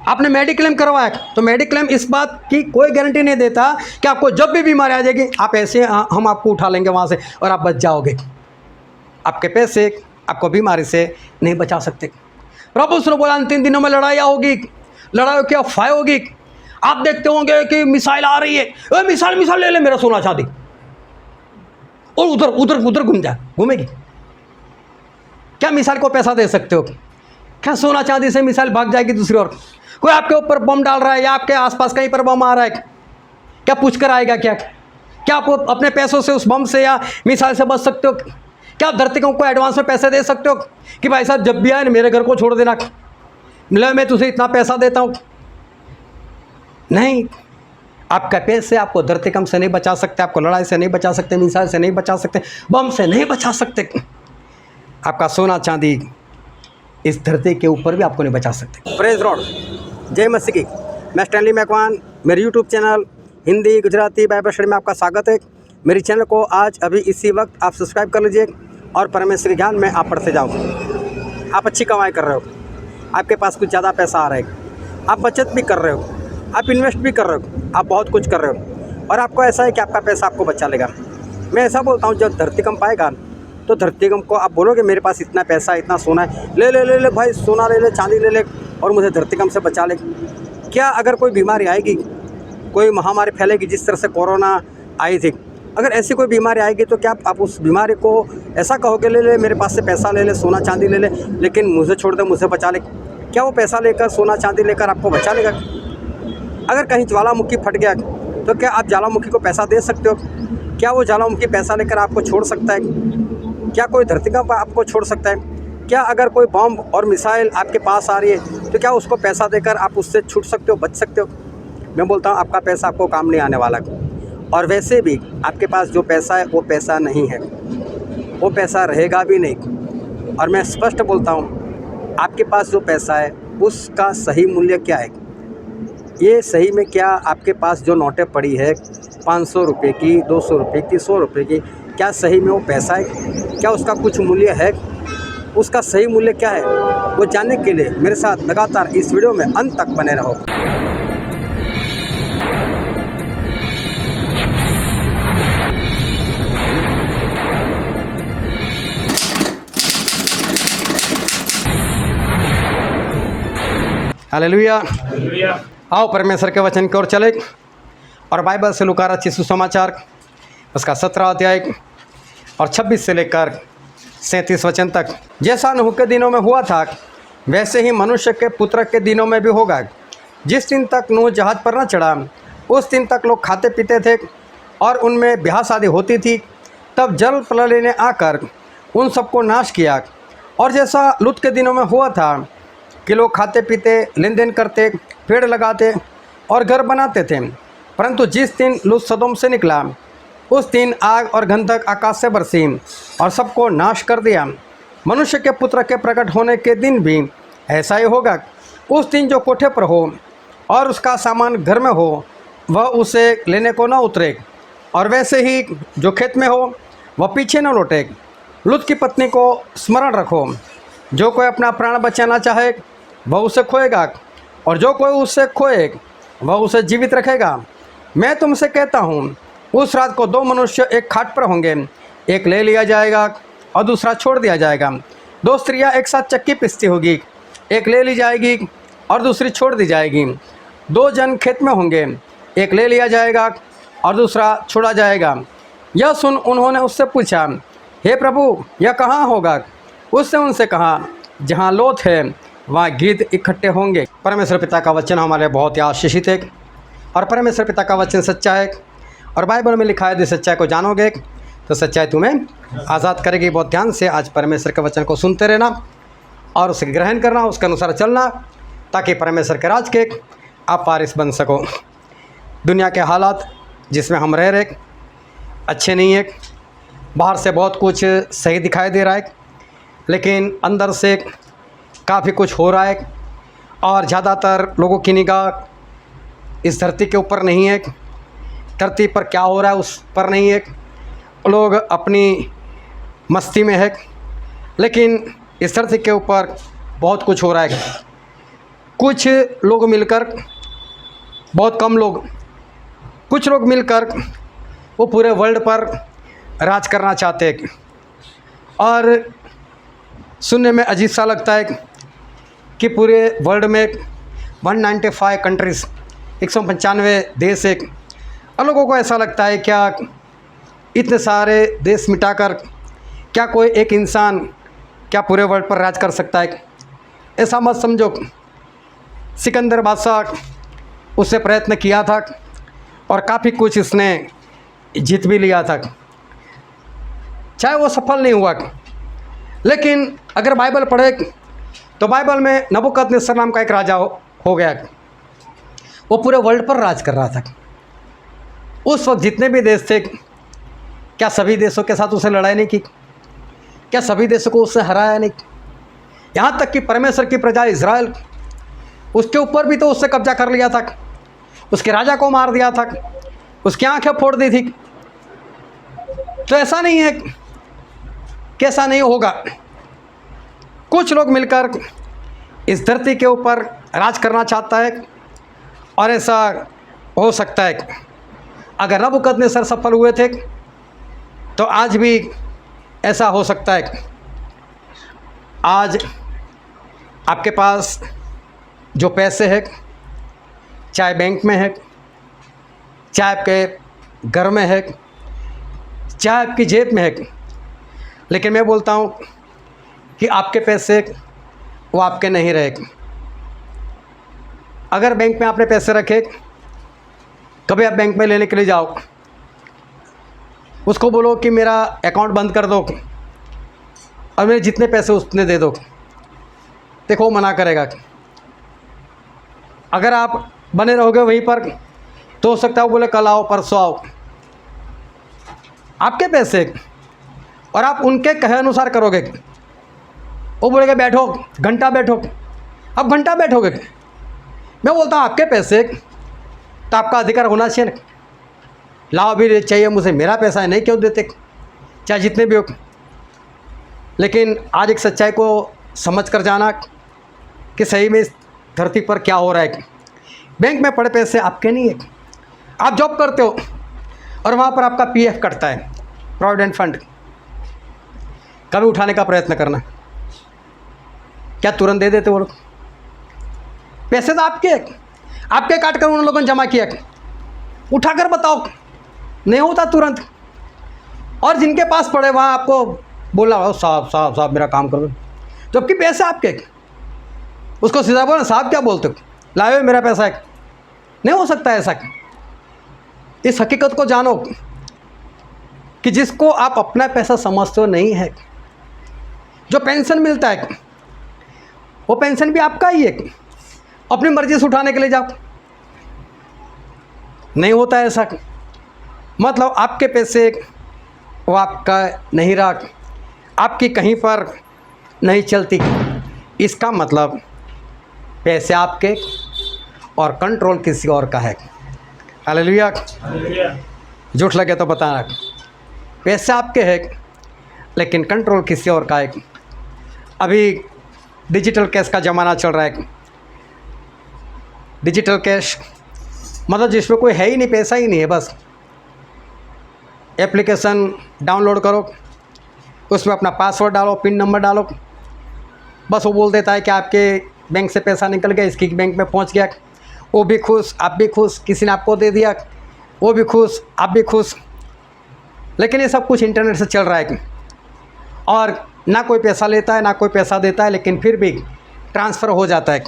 आपने मेडिक्लेम करवाया तो मेडिक्लेम इस बात की कोई गारंटी नहीं देता कि आपको जब भी बीमारी आ जाएगी आप ऐसे हम आपको उठा लेंगे वहाँ से और आप बच जाओगे। आपके पैसे आपको बीमारी से नहीं बचा सकते। प्रभु ने बोला 3 दिनों में लड़ाई होगी, लड़ाई की अफवाह होगी। आप देखते होंगे कि मिसाइल आ रही है, मिसाइल ले ले मेरा सोना चांदी, और उधर उधर उधर घूमेगी। क्या मिसाइल को पैसा दे सकते हो? क्या सोना चांदी से मिसाइल भाग जाएगी दूसरी ओर? कोई आपके ऊपर बम डाल रहा है या आपके आसपास कहीं पर बम आ रहा है, क्या पूछ कर आएगा? क्या आप अपने पैसों से उस बम से या मिसाइल से बच सकते हो? क्या आप धरती को एडवांस में पैसे दे सकते हो कि भाई साहब जब भी आए मेरे घर को छोड़ देना, मैं तुझे इतना पैसा देता हूँ? नहीं, आपका पैसे आपको धरतीकंप से नहीं बचा सकते, आपको लड़ाई से नहीं बचा सकते, मिसाइल से नहीं बचा सकते, बम से नहीं बचा सकते। आपका सोना चांदी इस धरती के ऊपर भी आपको नहीं बचा सकते। प्रेज लॉर्ड, जय मसीह की। मैं स्टैनली मैकवान, मेरे YouTube channel Hindi Gujarati Bible study में आपका स्वागत है। मेरे चैनल को आज अभी इसी वक्त आप सब्सक्राइब कर लीजिए और परमेश्वर के ज्ञान में आप पढ़ते जाओ। आप अच्छी कमाई कर रहे हो, आपके पास कुछ ज़्यादा पैसा आ रहा है, आप बचत भी कर रहे हो, आप इन्वेस्ट भी कर रहे हो, आप बहुत कुछ कर रहे हो और आपको ऐसा है कि आपका पैसा आपको बचा लेगा। मैं ऐसा बोलता हूँ, जब धरतीकंप आएगा तो धरतीकंप को आप बोलोगे मेरे पास इतना पैसा इतना सोना है, ले ले ले ले भाई, सोना ले ले, चांदी ले ले और मुझे धरतीकंप से बचा ले। क्या अगर कोई बीमारी आएगी, कोई महामारी फैलेगी जिस तरह से कोरोना आई थी, अगर ऐसी कोई बीमारी आएगी तो क्या आप उस बीमारी को ऐसा कहोगे ले ले मेरे पास से पैसा ले ले, सोना चांदी ले ले, लेकिन मुझे छोड़ दे, मुझे बचा ले? क्या वो पैसा लेकर, सोना चांदी लेकर आपको बचा लेगा? अगर कहीं ज्वालामुखी फट गया तो क्या आप ज्वालामुखी को पैसा दे सकते हो? क्या वो ज्वालामुखी पैसा लेकर आपको छोड़ सकता है? क्या कोई धरतीकंप आपको छोड़ सकता है? क्या अगर कोई बम और मिसाइल आपके पास आ रही है तो क्या उसको पैसा देकर आप उससे छूट सकते हो, बच सकते हो? मैं बोलता हूँ आपका पैसा आपको काम नहीं आने वाला। और वैसे भी आपके पास जो पैसा है वो पैसा नहीं है, वो पैसा रहेगा भी नहीं। और मैं स्पष्ट बोलता हूँ, आपके पास जो पैसा है उसका सही मूल्य क्या है? ये सही में क्या आपके पास जो नोटें पड़ी है 500 रुपये की, 200 रुपये की, 100 रुपये की, क्या सही में वो पैसा है? क्या उसका कुछ मूल्य है? उसका सही मूल्य क्या है? वो जानने के लिए मेरे साथ लगातार इस वीडियो में अंत तक बने रहो। हालेलुया। आओ परमेश्वर के वचन की ओर चले और बाइबल से लूका रचित सुसमाचार उसका 17 अध्याय और 26 से लेकर 37 वचन तक। जैसा नूह के दिनों में हुआ था वैसे ही मनुष्य के पुत्र के दिनों में भी होगा। जिस दिन तक नूह जहाज पर न चढ़ा उस दिन तक लोग खाते पीते थे और उनमें ब्याह शादी होती थी। तब जल प्रलय ने आकर उन सबको नाश किया। और जैसा लूत के दिनों में हुआ था कि लोग खाते पीते, लेन देन करते, पेड़ लगाते और घर बनाते थे, परंतु जिस दिन लूत सदोम से निकला उस दिन आग और गंधक आकाश से बरसी और सबको नाश कर दिया। मनुष्य के पुत्र के प्रकट होने के दिन भी ऐसा ही होगा। उस दिन जो कोठे पर हो और उसका सामान घर में हो वह उसे लेने को न उतरे, और वैसे ही जो खेत में हो वह पीछे न लौटे। लूत की पत्नी को स्मरण रखो। जो कोई अपना प्राण बचाना चाहे वह उसे खोएगा, और जो कोई उससे खोए वह उसे जीवित रखेगा। मैं तुमसे कहता हूँ, उस रात को 2 मनुष्य एक खाट पर होंगे, एक ले लिया जाएगा और दूसरा छोड़ दिया जाएगा। 2 स्त्रियाँ एक साथ चक्की पीसती होगी, एक ले ली जाएगी और दूसरी छोड़ दी जाएगी। 2 जन खेत में होंगे, एक ले लिया जाएगा और दूसरा छोड़ा जाएगा। यह सुन उन्होंने उससे पूछा, हे प्रभु, यह कहाँ होगा? उसने उनसे कहा, जहाँ लोथ है वहाँ गीध इकट्ठे होंगे। परमेश्वर पिता का वचन हमारे बहुत ही आशीषित है और परमेश्वर पिता का वचन सच्चा है। और बाइबल में लिखा है, यदि सच्चाई को जानोगे तो सच्चाई तुम्हें आज़ाद करेगी। बहुत ध्यान से आज परमेश्वर के वचन को सुनते रहना और उसे ग्रहण करना, उसके अनुसार चलना, ताकि परमेश्वर के राज के आप वारिस बन सको। दुनिया के हालात जिसमें हम रह रहे अच्छे नहीं है। बाहर से बहुत कुछ सही दिखाई दे रहा है, लेकिन अंदर से काफ़ी कुछ हो रहा है और ज़्यादातर लोगों की निगाह इस धरती के ऊपर नहीं है। धरती पर क्या हो रहा है उस पर नहीं है। लोग अपनी मस्ती में है, लेकिन इस धरती के ऊपर बहुत कुछ हो रहा है। कुछ लोग मिलकर, बहुत कम लोग, कुछ लोग मिलकर वो पूरे वर्ल्ड पर राज करना चाहते हैं। और सुनने में अजीब सा लगता है कि पूरे वर्ल्ड में 195 कंट्रीज़, 195 देश एक, और लोगों को ऐसा लगता है क्या इतने सारे देश मिटाकर क्या कोई एक इंसान क्या पूरे वर्ल्ड पर राज कर सकता है? ऐसा मत समझो। सिकंदर बादशाह उससे प्रयत्न किया था और काफ़ी कुछ इसने जीत भी लिया था, चाहे वो सफल नहीं हुआ। लेकिन अगर बाइबल पढ़े तो बाइबल में नबूकदनेस्सर नाम का एक राजा हो गया, वो पूरे वर्ल्ड पर राज कर रहा था। उस वक्त जितने भी देश थे, क्या सभी देशों के साथ उसने लड़ाई नहीं की? क्या सभी देशों को उसने हराया नहीं? यहाँ तक कि परमेश्वर की प्रजा इज़राइल, उसके ऊपर भी तो उससे कब्जा कर लिया था, उसके राजा को मार दिया था, उसकी आंखें फोड़ दी थी। तो ऐसा नहीं है कि ऐसा नहीं होगा। कुछ लोग मिलकर इस धरती के ऊपर राज करना चाहता है और ऐसा हो सकता है। अगर नबूकदनेस्सर सफल हुए थे तो आज भी ऐसा हो सकता है। आज आपके पास जो पैसे हैं, चाहे बैंक में है, चाहे आपके घर में है, चाहे आपकी जेब में है, लेकिन मैं बोलता हूँ कि आपके पैसे वो आपके नहीं रहे। अगर बैंक में आपने पैसे रखे, कभी आप बैंक में लेने के लिए जाओ, उसको बोलो कि मेरा अकाउंट बंद कर दो और मेरे जितने पैसे उतने दे दो, देखो वो मना करेगा। अगर आप बने रहोगे वहीं पर तो हो सकता है वो बोले कल आओ, परसों आओ। आपके पैसे और आप उनके कहे अनुसार करोगे, वो बोलेगा बैठो, घंटा बैठो, अब घंटा बैठोगे। मैं बोलता हूँ आपके पैसे तो आपका अधिकार होना चाहिए ना, लाओ भी चाहिए मुझे, मेरा पैसा है, नहीं क्यों देते, चाहे जितने भी हो। लेकिन आज एक सच्चाई को समझ कर जाना कि सही में इस धरती पर क्या हो रहा है। बैंक में पड़े पैसे आपके नहीं है। आप जॉब करते हो और वहाँ पर आपका पीएफ कटता है, प्रोविडेंट फंड, कभी उठाने का प्रयत्न करना, क्या तुरंत दे देते वो लोग? पैसे तो आपके काट कर उन लोगों ने जमा किया, उठा कर बताओ, नहीं होता तुरंत। और जिनके पास पड़े वहाँ आपको बोला साहब साहब साहब मेरा काम करो, जबकि पैसे आपके। उसको सीधा बोला साहब क्या बोलते हो, लाए मेरा पैसा है। नहीं हो सकता ऐसा। इस हकीकत को जानो कि जिसको आप अपना पैसा समझते हो नहीं है। जो पेंशन मिलता है वो पेंशन भी आपका ही है, अपनी मर्जी से उठाने के लिए जाओ, नहीं होता ऐसा। मतलब आपके पैसे वो आपका नहीं रहा, आपकी कहीं पर नहीं चलती। इसका मतलब पैसे आपके और कंट्रोल किसी और का है। हालेलुया। झूठ लगे तो बताना, पैसे आपके हैं लेकिन कंट्रोल किसी और का है। अभी डिजिटल कैश का ज़माना चल रहा है। डिजिटल कैश मतलब जिसमें कोई है ही नहीं, पैसा ही नहीं है, बस एप्लीकेशन डाउनलोड करो, उसमें अपना पासवर्ड डालो, पिन नंबर डालो, बस वो बोल देता है कि आपके बैंक से पैसा निकल गया, इसकी बैंक में पहुंच गया। वो भी खुश, आप भी खुश, किसी ने आपको दे दिया, वो भी खुश, आप भी खुश। लेकिन ये सब कुछ इंटरनेट से चल रहा है और ना कोई पैसा लेता है ना कोई पैसा देता है, लेकिन फिर भी ट्रांसफ़र हो जाता है।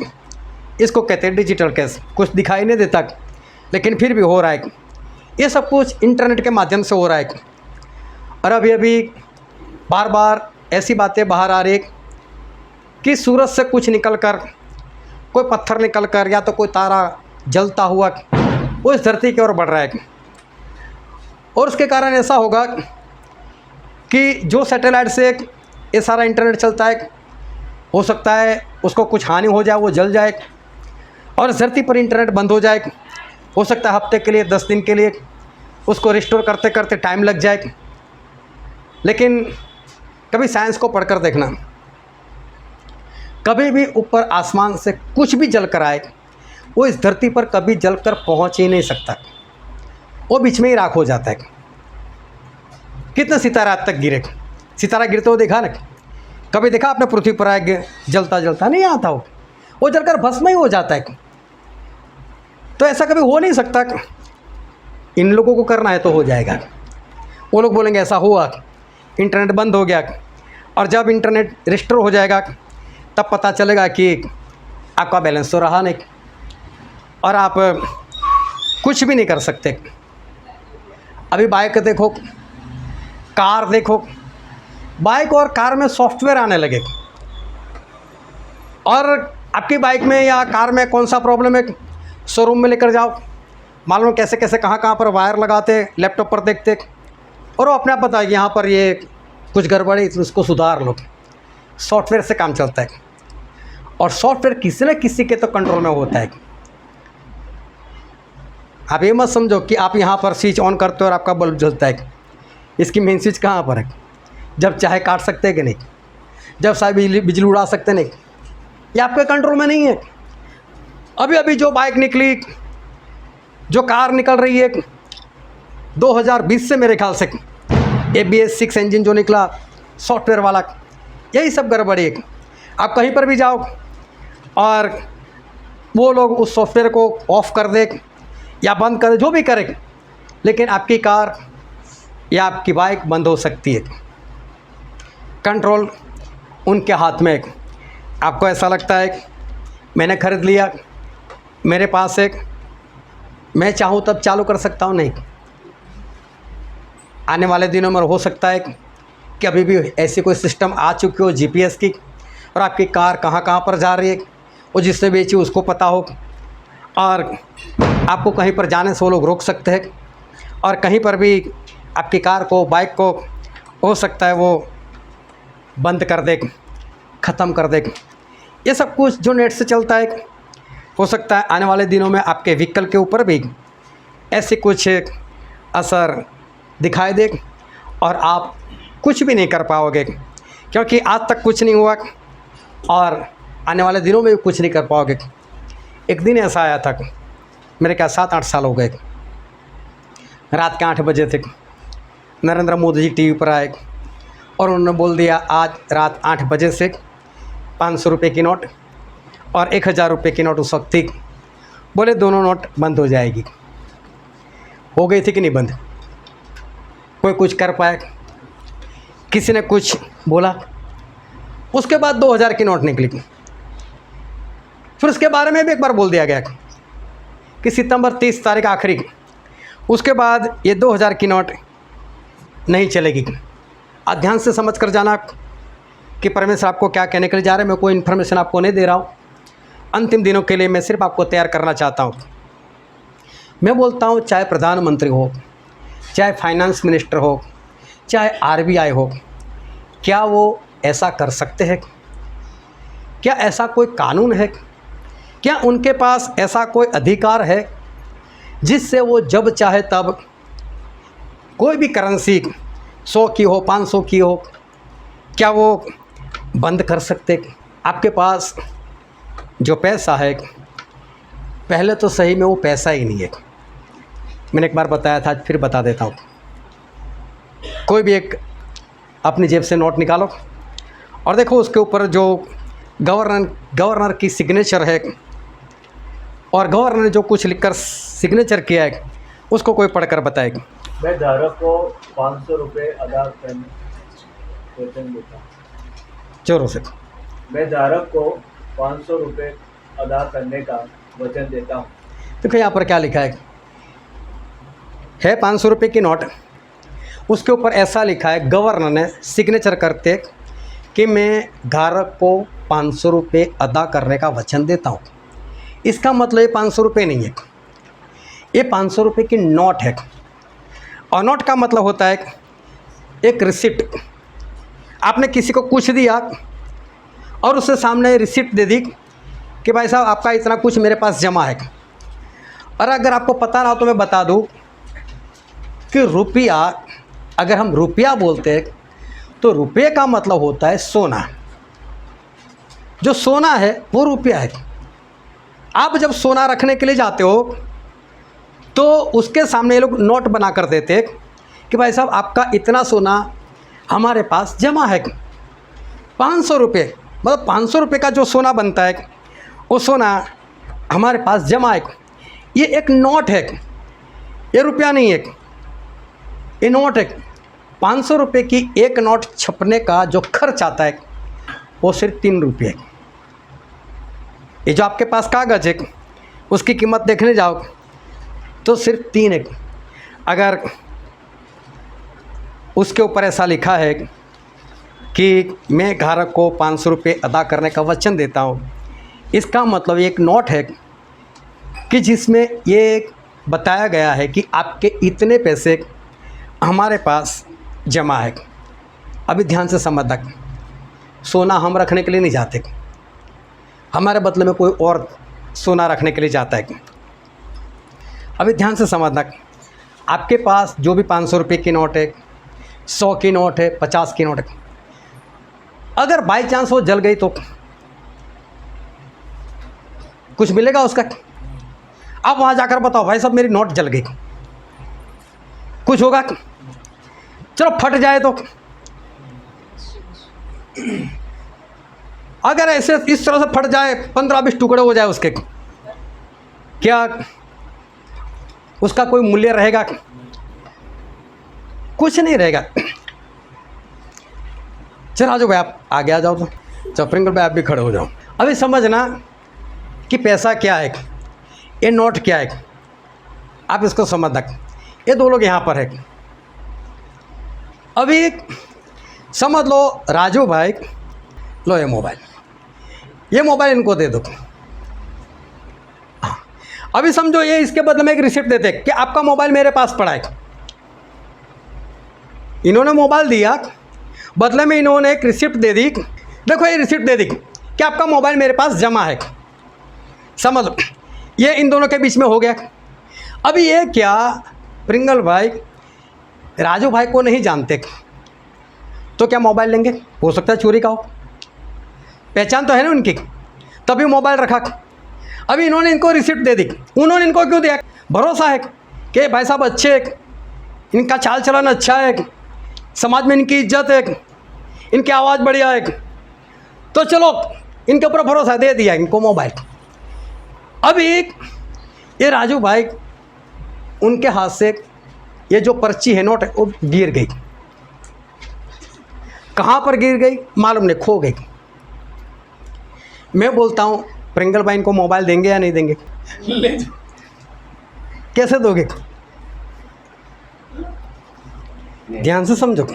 इसको कहते हैं डिजिटल कैश। कुछ दिखाई नहीं देता लेकिन फिर भी हो रहा है। ये सब कुछ इंटरनेट के माध्यम से हो रहा है। और अभी बार बार ऐसी बातें बाहर आ रही कि सूरज से कुछ निकल कर, कोई पत्थर निकल कर या तो कोई तारा जलता हुआ वो इस धरती की ओर बढ़ रहा है। और उसके कारण ऐसा होगा कि जो सैटेलाइट से ये सारा इंटरनेट चलता है, हो सकता है उसको कुछ हानि हो जाए, वो जल जाए और इस धरती पर इंटरनेट बंद हो जाए। हो सकता है हफ्ते के लिए, 10 दिन के लिए उसको रिस्टोर करते करते टाइम लग जाए। लेकिन कभी साइंस को पढ़कर देखना, कभी भी ऊपर आसमान से कुछ भी जल कर आए, वो इस धरती पर कभी जल कर पहुँच ही नहीं सकता, वो बीच में ही राख हो जाता है। कितने सितारा आज तक गिरे, सितारा गिरते हुए देखा ना? कभी देखा आपने पृथ्वी पर आए जलता जलता? नहीं आता, वो जलकर भस्म ही हो जाता है। तो ऐसा कभी हो नहीं सकता। इन लोगों को करना है तो हो जाएगा। वो लोग बोलेंगे ऐसा हुआ, इंटरनेट बंद हो गया, और जब इंटरनेट रिस्टोर हो जाएगा तब पता चलेगा कि आपका बैलेंस तो रहा नहीं और आप कुछ भी नहीं कर सकते। अभी बाइक देखो, कार देखो, बाइक और कार में सॉफ्टवेयर आने लगे, और आपकी बाइक में या कार में कौन सा प्रॉब्लम है, शोरूम में लेकर जाओ, मालूम कैसे कैसे कहाँ कहाँ पर वायर लगाते, लैपटॉप पर देखते, और वो अपने आप बताए कि यहाँ पर ये कुछ गड़बड़ी, तो उसको सुधार लो। सॉफ्टवेयर से काम चलता है, और सॉफ्टवेयर किसी न किसी के तो कंट्रोल में होता है। आप ये मत समझो कि आप यहाँ पर स्विच ऑन करते हो और आपका बल्ब जलता है। इसकी मेन स्विच कहाँ पर है? जब चाहे काट सकते हैं कि नहीं, जब चाहे बिजली उड़ा सकते नहीं, ये आपके कंट्रोल में नहीं है। अभी अभी जो बाइक निकली, जो कार निकल रही है 2020 से, मेरे ख्याल से ABS 6 इंजन जो निकला सॉफ्टवेयर वाला, यही सब गड़बड़ी है। आप कहीं पर भी जाओ और वो लोग उस सॉफ्टवेयर को ऑफ़ कर दे या बंद कर दे, जो भी करे, लेकिन आपकी कार या आपकी बाइक बंद हो सकती है। कंट्रोल उनके हाथ में है। आपको ऐसा लगता है मैंने ख़रीद लिया, मेरे पास एक, मैं चाहूँ तब चालू कर सकता हूँ? नहीं। आने वाले दिनों में हो सकता है कि अभी भी ऐसी कोई सिस्टम आ चुकी हो GPS की, और आपकी कार कहाँ कहाँ पर जा रही है वो जिससे बेची उसको पता हो, और आपको कहीं पर जाने से वो लोग रोक सकते हैं, और कहीं पर भी आपकी कार को, बाइक को हो सकता है वो बंद कर दे, ख़त्म कर दे। ये सब कुछ जो नेट से चलता है, हो सकता है आने वाले दिनों में आपके व्हीकल के ऊपर भी ऐसे कुछ असर दिखाई दे और आप कुछ भी नहीं कर पाओगे, क्योंकि आज तक कुछ नहीं हुआ और आने वाले दिनों में भी कुछ नहीं कर पाओगे। एक दिन ऐसा आया था, मेरे क्या 7-8 साल हो गए, रात के 8 बजे थे, नरेंद्र मोदी जी टीवी पर आए और उन्होंने बोल दिया आज रात 8 बजे से 500 रुपये की नोट और 1000 रुपये की नोट उस वक्त थी, बोले दोनों नोट बंद हो जाएगी। हो गई थी कि नहीं बंद? कोई कुछ कर पाया? किसी ने कुछ बोला? उसके बाद 2000 की नोट निकली, फिर उसके बारे में भी एक बार बोल दिया गया कि सितंबर 30 तारीख आखिरी, उसके बाद ये 2000 की नोट नहीं चलेगी। आप ध्यान से समझ कर जाना कि परमेश्वर आपको क्या कहने के लिए जा रहे हैं। मैं कोई इन्फॉर्मेशन आपको नहीं दे रहा हूँ, अंतिम दिनों के लिए मैं सिर्फ आपको तैयार करना चाहता हूँ। मैं बोलता हूँ चाहे प्रधानमंत्री हो, चाहे फाइनेंस मिनिस्टर हो, चाहे RBI हो, क्या वो ऐसा कर सकते हैं? क्या ऐसा कोई कानून है? क्या उनके पास ऐसा कोई अधिकार है जिससे वो जब चाहे तब कोई भी करेंसी 100 की हो, 500 की हो, क्या वो बंद कर सकते? आपके पास जो पैसा है, पहले तो सही में वो पैसा ही नहीं है। मैंने एक बार बताया था, आज फिर बता देता हूँ। कोई भी एक अपनी जेब से नोट निकालो और देखो उसके ऊपर जो गवर्नर की सिग्नेचर है, और गवर्नर ने जो कुछ लिखकर सिग्नेचर किया है उसको कोई पढ़कर बताएगा। मैं धारक को 500 रुपये अदा करने वचन देता हूँ। जोरों से। मैं धारक को 500 रुपये अदा करने का वचन देता हूँ। देखो यहाँ पर क्या लिखा है 500 रुपये की नोट, उसके ऊपर ऐसा लिखा है, गवर्नर ने सिग्नेचर करते कि मैं धारक को 500 रुपये अदा करने का वचन देता हूँ। इसका मतलब ये 500 रुपये नहीं है, ये 500 रुपये की नोट है। और नोट का मतलब होता है एक रिसिप्ट। आपने किसी को कुछ दिया और उससे सामने रिसिप्ट दे दी कि भाई साहब आपका इतना कुछ मेरे पास जमा है। और अगर आपको पता ना हो तो मैं बता दूं कि रुपया, अगर हम रुपया बोलते हैं तो रुपये का मतलब होता है सोना। जो सोना है वो रुपया है। आप जब सोना रखने के लिए जाते हो तो उसके सामने ये लोग नोट बना कर देते कि भाई साहब आपका इतना सोना हमारे पास जमा है। 500 रुपये, मतलब 500 रुपये का जो सोना बनता है वो सोना हमारे पास जमा है। ये एक नोट है, ये रुपया नहीं है, ये नोट है। 500 रुपये की एक नोट छपने का जो खर्च आता है वो सिर्फ 3 रुपये है। ये जो आपके पास कागज़ है उसकी कीमत देखने जाओ तो सिर्फ 3 है। अगर उसके ऊपर ऐसा लिखा है कि मैं ग्राहक को 500 रुपये अदा करने का वचन देता हूँ, इसका मतलब एक नोट है कि जिसमें ये बताया गया है कि आपके इतने पैसे हमारे पास जमा है। अभी ध्यान से समझना, सोना हम रखने के लिए नहीं जाते, हमारे बदले में कोई और सोना रखने के लिए जाता है। अभी ध्यान से समझना, आपके पास जो भी 500 रुपये की नोट है, 100 की नोट है, 50 की नोट है, अगर बाई चांस वो जल गई तो कुछ मिलेगा उसका? आप वहाँ जाकर बताओ भाई साहब मेरी नोट जल गई, कुछ होगा? चलो फट जाए तो, अगर ऐसे इस तरह से फट जाए, 15-20 टुकड़े हो जाए उसके, क्या उसका कोई मूल्य रहेगा? कुछ नहीं रहेगा। चल आ जाओ भाई, आप आगे आ जाओ। तो चप्रिंगल भाई आप भी खड़े हो जाओ। अभी समझना कि पैसा क्या है, ये नोट क्या है, आप इसको समझना। ये दो लोग यहाँ पर है। अभी समझ लो राजू भाई, लो ये मोबाइल इनको दे दो। हाँ, अभी समझो ये इसके बदले में एक रिसिप्ट देते कि आपका मोबाइल मेरे पास पड़ा है। इन्होंने मोबाइल दिया, बदले में इन्होंने एक रिसिप्ट दे दी। देखो ये रिसिप्ट दे दी कि आपका मोबाइल मेरे पास जमा है। समझ लो ये इन दोनों के बीच में हो गया। अभी ये क्या प्रिंगल भाई राजू भाई को नहीं जानते तो क्या मोबाइल लेंगे? हो सकता है चोरी का हो, पहचान तो है ना उनकी, तभी मोबाइल रखा। अभी इन्होंने इनको रिसिप्ट दे दी। उन्होंने इनको क्यों दिया? भरोसा है कि भाई साहब अच्छे है, इनका चाल चलन अच्छा है, समाज में इनकी इज्जत है, इनकी आवाज़ बढ़िया है, तो चलो इनके ऊपर भरोसा, दे दिया इनको मोबाइल। अभी ये राजू भाई उनके हाथ से ये जो पर्ची है, नोट है, वो गिर गई। कहाँ पर गिर गई मालूम नहीं, खो गई। मैं बोलता हूँ प्रिंगल भाई इनको मोबाइल देंगे या नहीं देंगे? ले कैसे दोगे? ध्यान से समझो,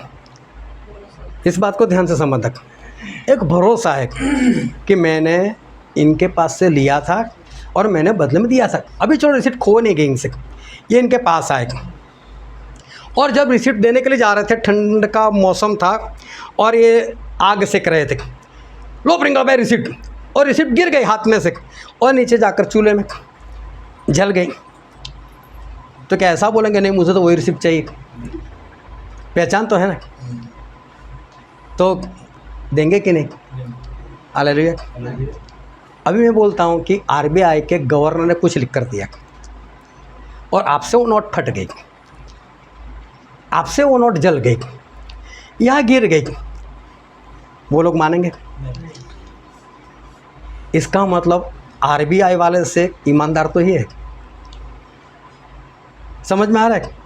इस बात को ध्यान से समझ तक। एक भरोसा है कि मैंने इनके पास से लिया था और मैंने बदले में दिया था। अभी चलो रिसिप्ट खो नहीं गई इनसे, ये इनके पास आए और जब रिसिप्ट देने के लिए जा रहे थे, ठंड का मौसम था और ये आग सेक रहे थे। लो प्रिंगल भाई रिसिप्ट, और रिसिप्ट गिर गई हाथ में से और नीचे जाकर चूल्हे में जल गई। तो क्या ऐसा बोलेंगे नहीं मुझे तो वही रिसिप्ट चाहिए? पहचान तो है ना, तो देंगे कि नहीं? हालेलुया। अभी मैं बोलता हूँ कि आरबीआई के गवर्नर ने कुछ लिख कर दिया और आपसे वो नोट फट गई, आपसे वो नोट जल गई या गिर गई, वो लोग मानेंगे? इसका मतलब आरबीआई वाले से ईमानदार तो ही है। समझ में आ रहा है?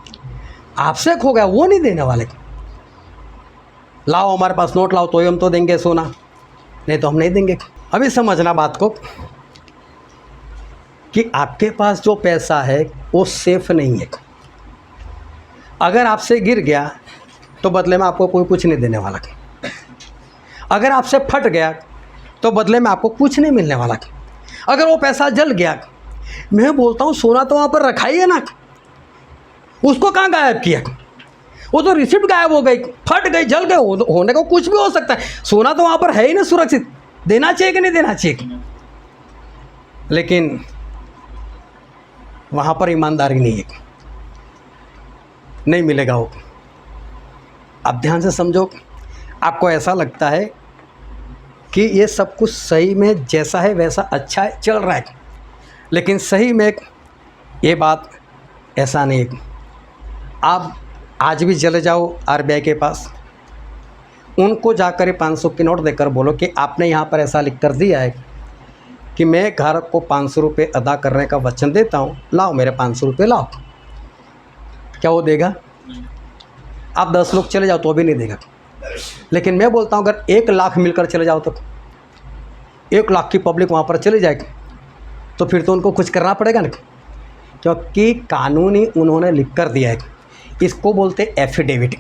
आपसे खो गया, वो नहीं देने वाले। लाओ हमारे पास नोट लाओ तो ही हम तो देंगे सोना, नहीं तो हम नहीं देंगे। अभी समझना बात को कि आपके पास जो पैसा है वो सेफ नहीं है। अगर आपसे गिर गया तो बदले में आपको कोई कुछ नहीं देने वाला। अगर आपसे फट गया तो बदले में आपको कुछ नहीं मिलने वाला। अगर वो पैसा जल गया, मैं बोलता हूँ सोना तो वहाँ पर रखा ही है ना, उसको कहाँ गायब किया? वो तो रिसिप्ट गायब हो गई, फट गई, जल गए, होने को कुछ भी हो सकता है। सोना तो वहाँ पर है ही ना सुरक्षित, देना चाहिए कि नहीं देना चाहिए? लेकिन वहाँ पर ईमानदारी नहीं है, नहीं मिलेगा वो। अब ध्यान से समझो, आपको ऐसा लगता है कि ये सब कुछ सही में जैसा है वैसा अच्छा है, चल रहा है। लेकिन सही में ये बात ऐसा नहीं है। आप आज भी चले जाओ आरबीआई के पास, उनको जाकर 500 की नोट देकर बोलो कि आपने यहाँ पर ऐसा लिख कर दिया है कि मैं ग्राहक को 500 रुपये अदा करने का वचन देता हूँ, लाओ मेरे 500 रुपये लाओ। क्या वो देगा? आप 10 लोग चले जाओ तो भी नहीं देगा। लेकिन मैं बोलता हूँ अगर 1 लाख मिलकर चले जाओ तो 1 लाख की पब्लिक वहाँ पर चली जाएगी तो फिर तो उनको कुछ करना पड़ेगा ना, क्योंकि कानूनी उन्होंने लिख कर दिया है। इसको बोलते एफिडेविट।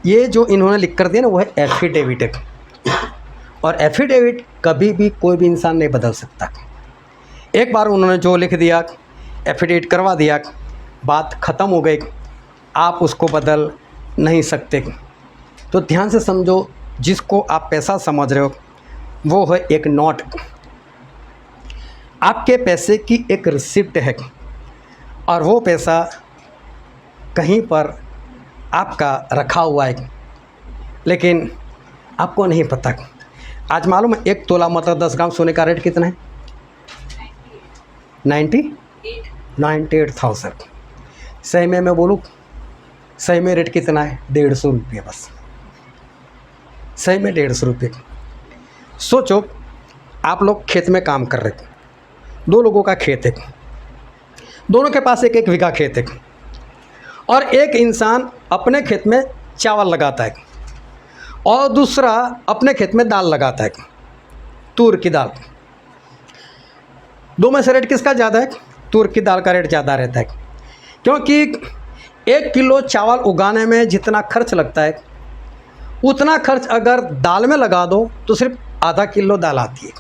ये जो इन्होंने लिख कर दिया ना वो है एफिडेविट है, और एफिडेविट कभी भी कोई भी इंसान नहीं बदल सकता। एक बार उन्होंने जो लिख दिया, एफिडेविट करवा दिया, बात ख़त्म हो गई, आप उसको बदल नहीं सकते। तो ध्यान से समझो, जिसको आप पैसा समझ रहे हो वो है एक नोट, आपके पैसे की एक रिसिप्ट है, और वो पैसा कहीं पर आपका रखा हुआ है, लेकिन आपको नहीं पता। आज मालूम है 1 तोला मतलब 10 ग्राम सोने का रेट कितना है? 98,000। सही में मैं बोलूँ, सही में रेट कितना है? 150 रुपये बस। सही में 150 रुपये। सोचो, आप लोग खेत में काम कर रहे थे, 2 लोगों का खेत है, दोनों के पास 1-1 बीघा खेत है, और एक इंसान अपने खेत में चावल लगाता है और दूसरा अपने खेत में दाल लगाता है, तूर की दाल। दो में से रेट किसका ज़्यादा है? तूर की दाल का रेट ज़्यादा रहता है, क्योंकि 1 किलो चावल उगाने में जितना खर्च लगता है उतना खर्च अगर दाल में लगा दो तो सिर्फ आधा किलो दाल आती है।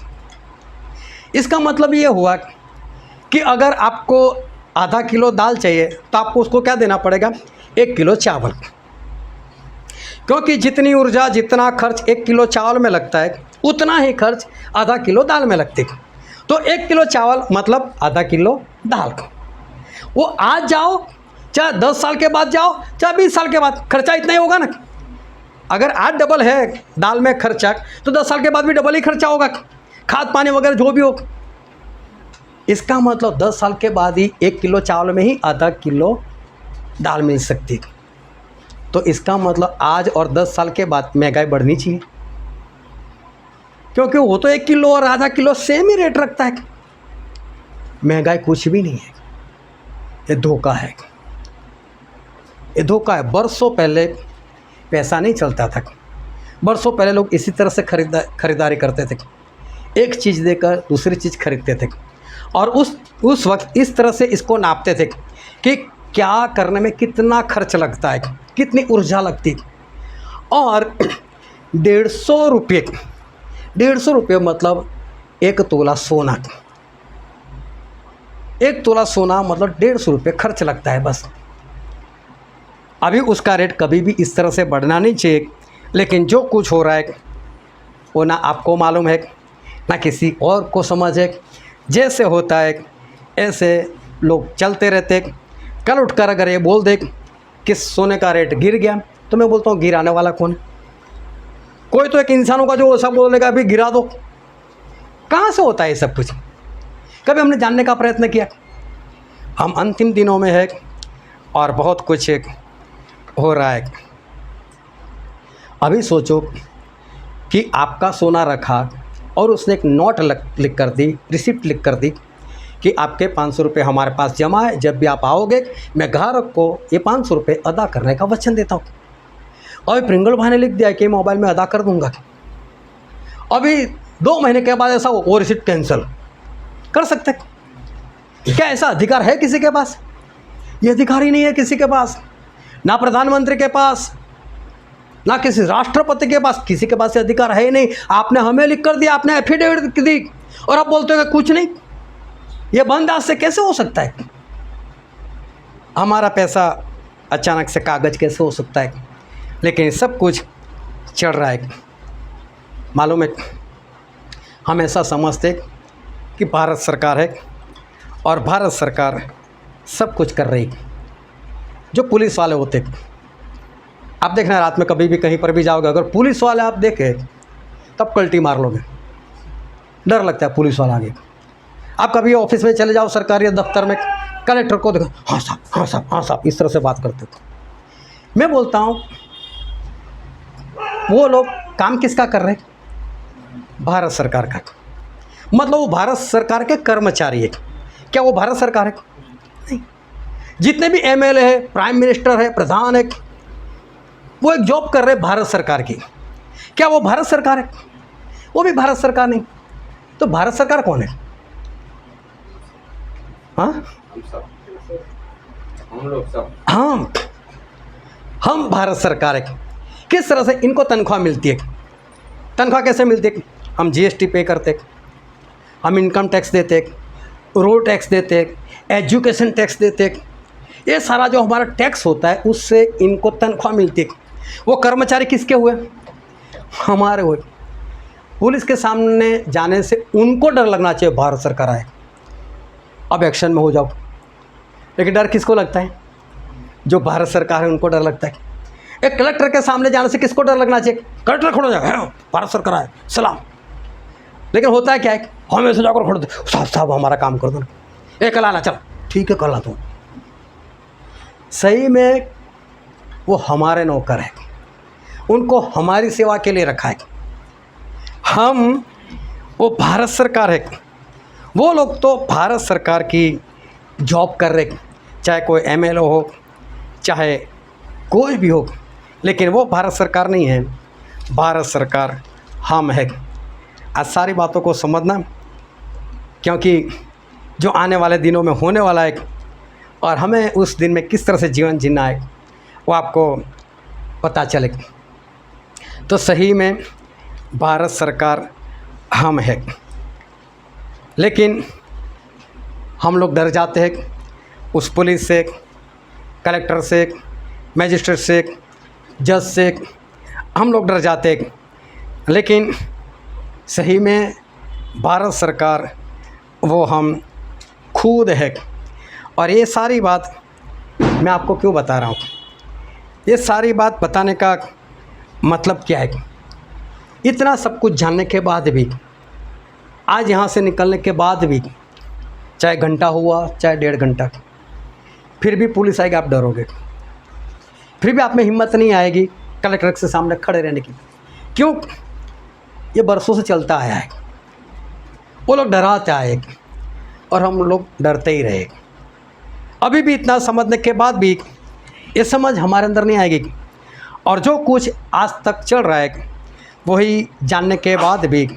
इसका मतलब ये हुआ कि अगर आपको आधा किलो दाल चाहिए तो आपको उसको क्या देना पड़ेगा? 1 किलो चावल, क्योंकि जितनी ऊर्जा जितना खर्च 1 किलो चावल में लगता है उतना ही खर्च आधा किलो दाल में लगती है। तो 1 किलो चावल मतलब आधा किलो दाल। वो आज जाओ चाहे 10 साल के बाद जाओ चाहे 20 साल के बाद, खर्चा इतना ही होगा ना। अगर आज डबल है दाल में खर्चा तो 10 साल के बाद भी डबल ही खर्चा होगा, खाद पानी वगैरह जो भी हो। इसका मतलब 10 साल के बाद ही 1 किलो चावल में ही आधा किलो दाल मिल सकती है। तो इसका मतलब आज और 10 साल के बाद महंगाई बढ़नी चाहिए, क्योंकि वो तो 1 किलो और आधा किलो सेम ही रेट रखता है। महंगाई कुछ भी नहीं है, ये धोखा है, ये धोखा है। बरसों पहले पैसा नहीं चलता था, बरसों पहले लोग इसी तरह से खरीदारी करते थे, एक चीज़ देकर दूसरी चीज़ खरीदते थे, और उस वक्त इस तरह से इसको नापते थे कि क्या करने में कितना खर्च लगता है, कितनी ऊर्जा लगती है। और 150 रुपये मतलब 1 तोला सोना, 1 तोला सोना मतलब 150 रुपये खर्च लगता है बस। अभी उसका रेट कभी भी इस तरह से बढ़ना नहीं चाहिए, लेकिन जो कुछ हो रहा है वो ना आपको मालूम है ना किसी और को समझ है। जैसे होता है ऐसे लोग चलते रहते। कल उठकर अगर ये बोल दे कि सोने का रेट गिर गया तो मैं बोलता हूँ गिराने वाला कौन है? कोई तो एक इंसान होगा जो सब बोलेगा अभी गिरा दो। कहाँ से होता है ये सब कुछ? कभी हमने जानने का प्रयत्न किया? हम अंतिम दिनों में है और बहुत कुछ हो रहा है। अभी सोचो कि आपका सोना रखा और उसने एक नोट लिख कर दी, रिसिप्ट लिख कर दी कि आपके 500 रुपये हमारे पास जमा है, जब भी आप आओगे मैं ग्राहक को ये 500 रुपये अदा करने का वचन देता हूँ। और प्रिंगल भाई ने लिख दिया कि मोबाइल में अदा कर दूंगा। अभी 2 महीने के बाद ऐसा वो रिसिप्ट कैंसिल कर सकते? क्या ऐसा अधिकार है किसी के पास? ये अधिकार ही नहीं है किसी के पास, ना प्रधानमंत्री के पास, ना किसी राष्ट्रपति के पास, किसी के पास ये अधिकार है ही नहीं। आपने हमें लिख कर दिया, आपने एफिडेविट दी और आप बोलते हो कि कुछ नहीं। ये बंद आज से कैसे हो सकता है? हमारा पैसा अचानक से कागज़ कैसे हो सकता है? लेकिन सब कुछ चल रहा है। मालूम है, हम ऐसा समझते कि भारत सरकार है और भारत सरकार सब कुछ कर रही। जो पुलिस वाले होते, आप देखना रात में कभी भी कहीं पर भी जाओगे, अगर पुलिस वाले आप देखें तब कल्टी मार लोगे। डर लगता है पुलिस वाला आगे। आप कभी ऑफिस में चले जाओ, सरकारी दफ्तर में, कलेक्टर को देखो, हाँ साहब, हाँ साहब, हाँ साहब, इस तरह से बात करते थे। मैं बोलता हूँ वो लोग काम किसका कर रहे हैं? भारत सरकार का। मतलब वो भारत सरकार के कर्मचारी है। क्या वो भारत सरकार है? नहीं। जितने भी एमएलए है, प्राइम मिनिस्टर है, प्रधान है, वो एक जॉब कर रहे हैं भारत सरकार की। क्या वो भारत सरकार है? वो भी भारत सरकार नहीं। तो भारत सरकार कौन है? हाँ, हम लोग सब, हम भारत सरकार है। किस तरह से इनको तनख्वाह मिलती है? तनख्वाह कैसे मिलती है? हम जीएसटी पे करते, हम इनकम टैक्स देते, रोड टैक्स देते, एजुकेशन टैक्स देते। ये सारा जो हमारा टैक्स होता है उससे इनको तनख्वाह मिलती है। वो कर्मचारी किसके हुए? हमारे हुए। पुलिस के सामने जाने से उनको डर लगना चाहिए भारत सरकार आए, अब एक्शन में हो जाओ। लेकिन डर किसको लगता है? जो भारत सरकार है उनको डर लगता है। एक कलेक्टर के सामने जाने से किसको डर लगना चाहिए? कलेक्टर खड़ा हो जाए, भारत सरकार आए, सलाम। लेकिन होता है क्या है, हमें से जाकर खड़े दो, साहब साहब हमारा काम कर दो, एक कल आना, चल ठीक है कल आ तू। सही में वो हमारे नौकर है, उनको हमारी सेवा के लिए रखा है। हम वो भारत सरकार है। वो लोग तो भारत सरकार की जॉब कर रहे, चाहे कोई एमएलए हो, चाहे कोई भी हो, लेकिन वो भारत सरकार नहीं है। भारत सरकार हम है। आज सारी बातों को समझना, क्योंकि जो आने वाले दिनों में होने वाला है और हमें उस दिन में किस तरह से जीवन जीना है वो आपको पता चले। तो सही में भारत सरकार हम है। लेकिन हम लोग डर जाते हैं उस पुलिस से, कलेक्टर से, मजिस्ट्रेट से, जज से, हम लोग डर जाते हैं। लेकिन सही में भारत सरकार वो हम खुद है। और ये सारी बात मैं आपको क्यों बता रहा हूँ? ये सारी बात बताने का मतलब क्या है? इतना सब कुछ जानने के बाद भी, आज यहाँ से निकलने के बाद भी, चाहे घंटा हुआ चाहे 1.5 घंटा, फिर भी पुलिस आएगी, आप डरोगे। फिर भी आप में हिम्मत नहीं आएगी कलेक्टर के सामने खड़े रहने की। क्यों? ये बरसों से चलता आया है। वो लोग डराते आए और हम लोग डरते ही रहे। अभी भी इतना समझने के बाद भी ये समझ हमारे अंदर नहीं आएगी। और जो कुछ आज तक चल रहा है वही जानने के बाद भी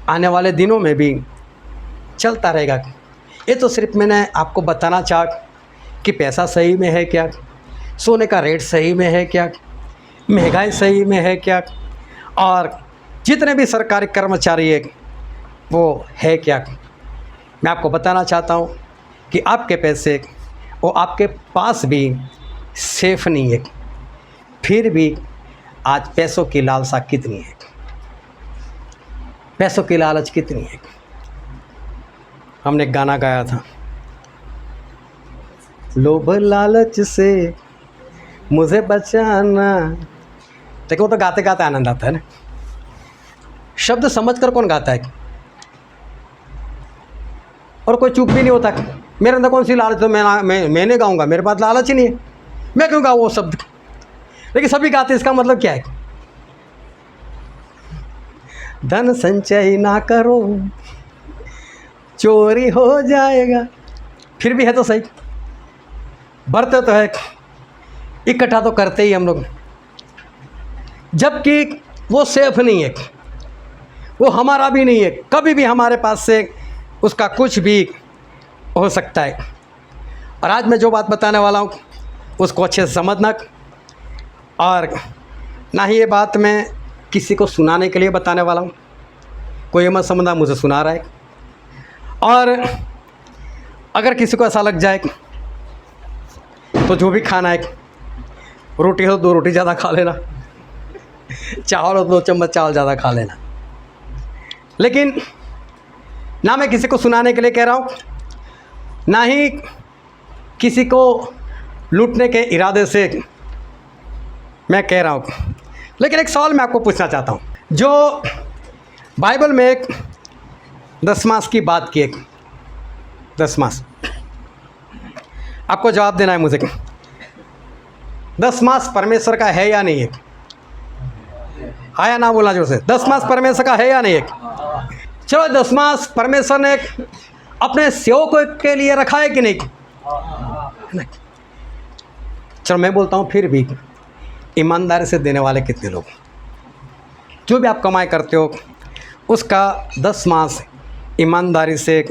आने वाले दिनों में भी चलता रहेगा। ये तो सिर्फ मैंने आपको बताना चाहा कि पैसा सही में है क्या, सोने का रेट सही में है क्या, महंगाई सही में है क्या, और जितने भी सरकारी कर्मचारी है वो है क्या। मैं आपको बताना चाहता हूँ कि आपके पैसे वो आपके पास भी सेफ नहीं है। फिर भी आज पैसों की लालसा कितनी है, पैसों की लालच कितनी है। हमने एक गाना गाया था, लोभ लालच से मुझे बचाना। देखो वो तो गाते गाते आनंद आता है ना। शब्द समझ कर कौन गाता है? और कोई चुप भी नहीं होता। मेरे अंदर कौन सी लालच है? मैंने गाऊंगा, मेरे पास लालच ही नहीं है, मैं क्यों गाऊँ वो शब्द? लेकिन सभी गाते, इसका मतलब क्या है? धन संचय ना करो चोरी हो जाएगा। फिर भी है तो सही, बढ़ते तो है, इकट्ठा तो करते ही हम लोग, जबकि वो सेफ नहीं है, वो हमारा भी नहीं है। कभी भी हमारे पास से उसका कुछ भी हो सकता है। और आज मैं जो बात बताने वाला हूँ उसको अच्छे से समझना। और ना ही ये बात मैं किसी को सुनाने के लिए बताने वाला हूँ, कोई मत समझना मुझे सुना रहा है। और अगर किसी को ऐसा लग जाए तो जो भी खाना है, रोटी हो तो 2 रोटी ज़्यादा खा लेना, चावल हो तो 2 चम्मच चावल ज़्यादा खा लेना। लेकिन ना मैं किसी को सुनाने के लिए कह रहा हूँ, ना ही किसी को लूटने के इरादे से मैं कह रहा हूँ। लेकिन एक सवाल मैं आपको पूछना चाहता हूँ, जो बाइबल में एक 10 मास की बात की, एक 10 मास। आपको जवाब देना है मुझे, 10 मास परमेश्वर का है या नहीं है? आया ना बोलना जोर से, 10 मास परमेश्वर का है या नहीं है? चलो 10 मास परमेश्वर ने अपने सेवकों के लिए रखा है कि नहीं? नहीं। चलो मैं बोलता हूँ, फिर भी ईमानदारी से देने वाले कितने लोग? जो भी आप कमाई करते हो उसका 10 मास ईमानदारी से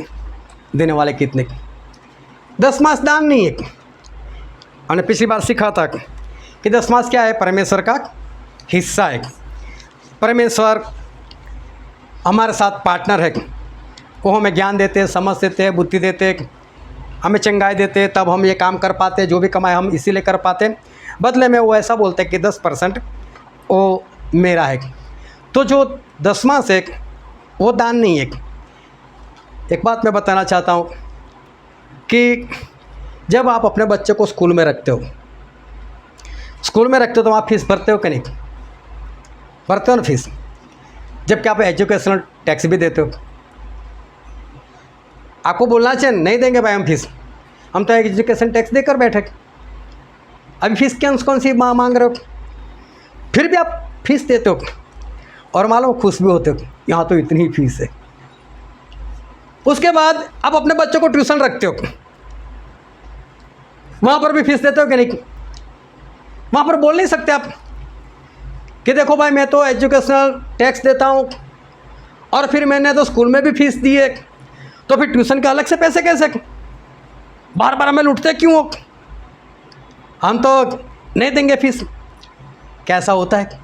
देने वाले कितने? 10 मास दान नहीं है। हमने पिछली बार सीखा था कि 10 मास क्या है? परमेश्वर का हिस्सा है। परमेश्वर हमारे साथ पार्टनर है, वो हमें ज्ञान देते हैं, समझ देते हैं, बुद्धि देते हैं, हमें चंगाई देते हैं, तब हम ये काम कर पाते हैं। जो भी कमाए हम इसीलिए कर पाते हैं। बदले में वो ऐसा बोलते हैं कि 10% वो मेरा है। तो जो 10 मास है वो दान नहीं है। एक बात मैं बताना चाहता हूँ कि जब आप अपने बच्चे को स्कूल में रखते हो तो आप फीस भरते हो कि नहीं? भरते हो ना फीस, जबकि आप एजुकेशनल टैक्स भी देते हो। आपको बोलना चाहिए नहीं देंगे भाई हम फीस, हम तो एजुकेशन टैक्स देकर बैठे, अभी फीस कौन सी मांग रहे हो? फिर भी आप फीस देते हो और मालूम खुश भी होते हो, यहाँ तो इतनी ही फीस है। उसके बाद आप अपने बच्चों को ट्यूशन रखते हो, वहाँ पर भी फीस देते हो कि नहीं? वहाँ पर बोल नहीं सकते आप कि देखो भाई मैं तो एजुकेशनल टैक्स देता हूँ और फिर मैंने तो स्कूल में भी फीस दी है, तो फिर ट्यूशन के अलग से पैसे कैसे? बार बार हमें लूटते क्यों हो? हम तो नहीं देंगे फीस। कैसा होता है?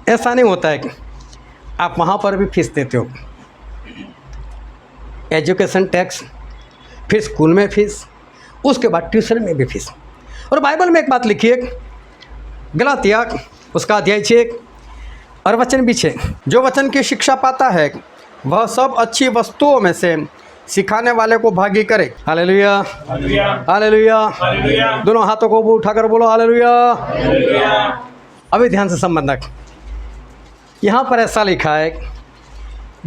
ऐसा नहीं होता है कि आप वहाँ पर भी फीस देते हो, एजुकेशन टैक्स, फिर स्कूल में फीस, उसके बाद ट्यूशन में भी फीस। और बाइबल में एक बात लिखी है, गलातिया उसका अध्याय 6 और वचन भी 6, जो वचन की शिक्षा पाता है वह सब अच्छी वस्तुओं में से सिखाने वाले को भागी करे। हालेलुया, हालेलुया, दोनों हाथों को उठाकर बोलो हालेलुया। अभी ध्यान से समझना, यहाँ पर ऐसा लिखा है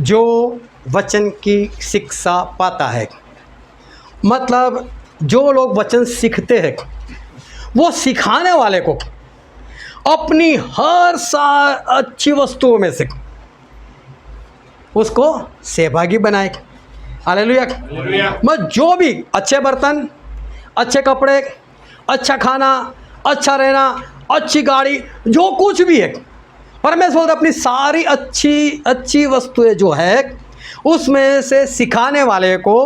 जो वचन की शिक्षा पाता है, मतलब जो लोग वचन सीखते हैं वो सिखाने वाले को अपनी हर अच्छी वस्तुओं में से उसको सहभागी बनाए। हालेलुया। मैं जो भी अच्छे बर्तन, अच्छे कपड़े, अच्छा खाना, अच्छा रहना, अच्छी गाड़ी, जो कुछ भी है, परमेश्वर अपनी सारी अच्छी वस्तुएं जो है उसमें से सिखाने वाले को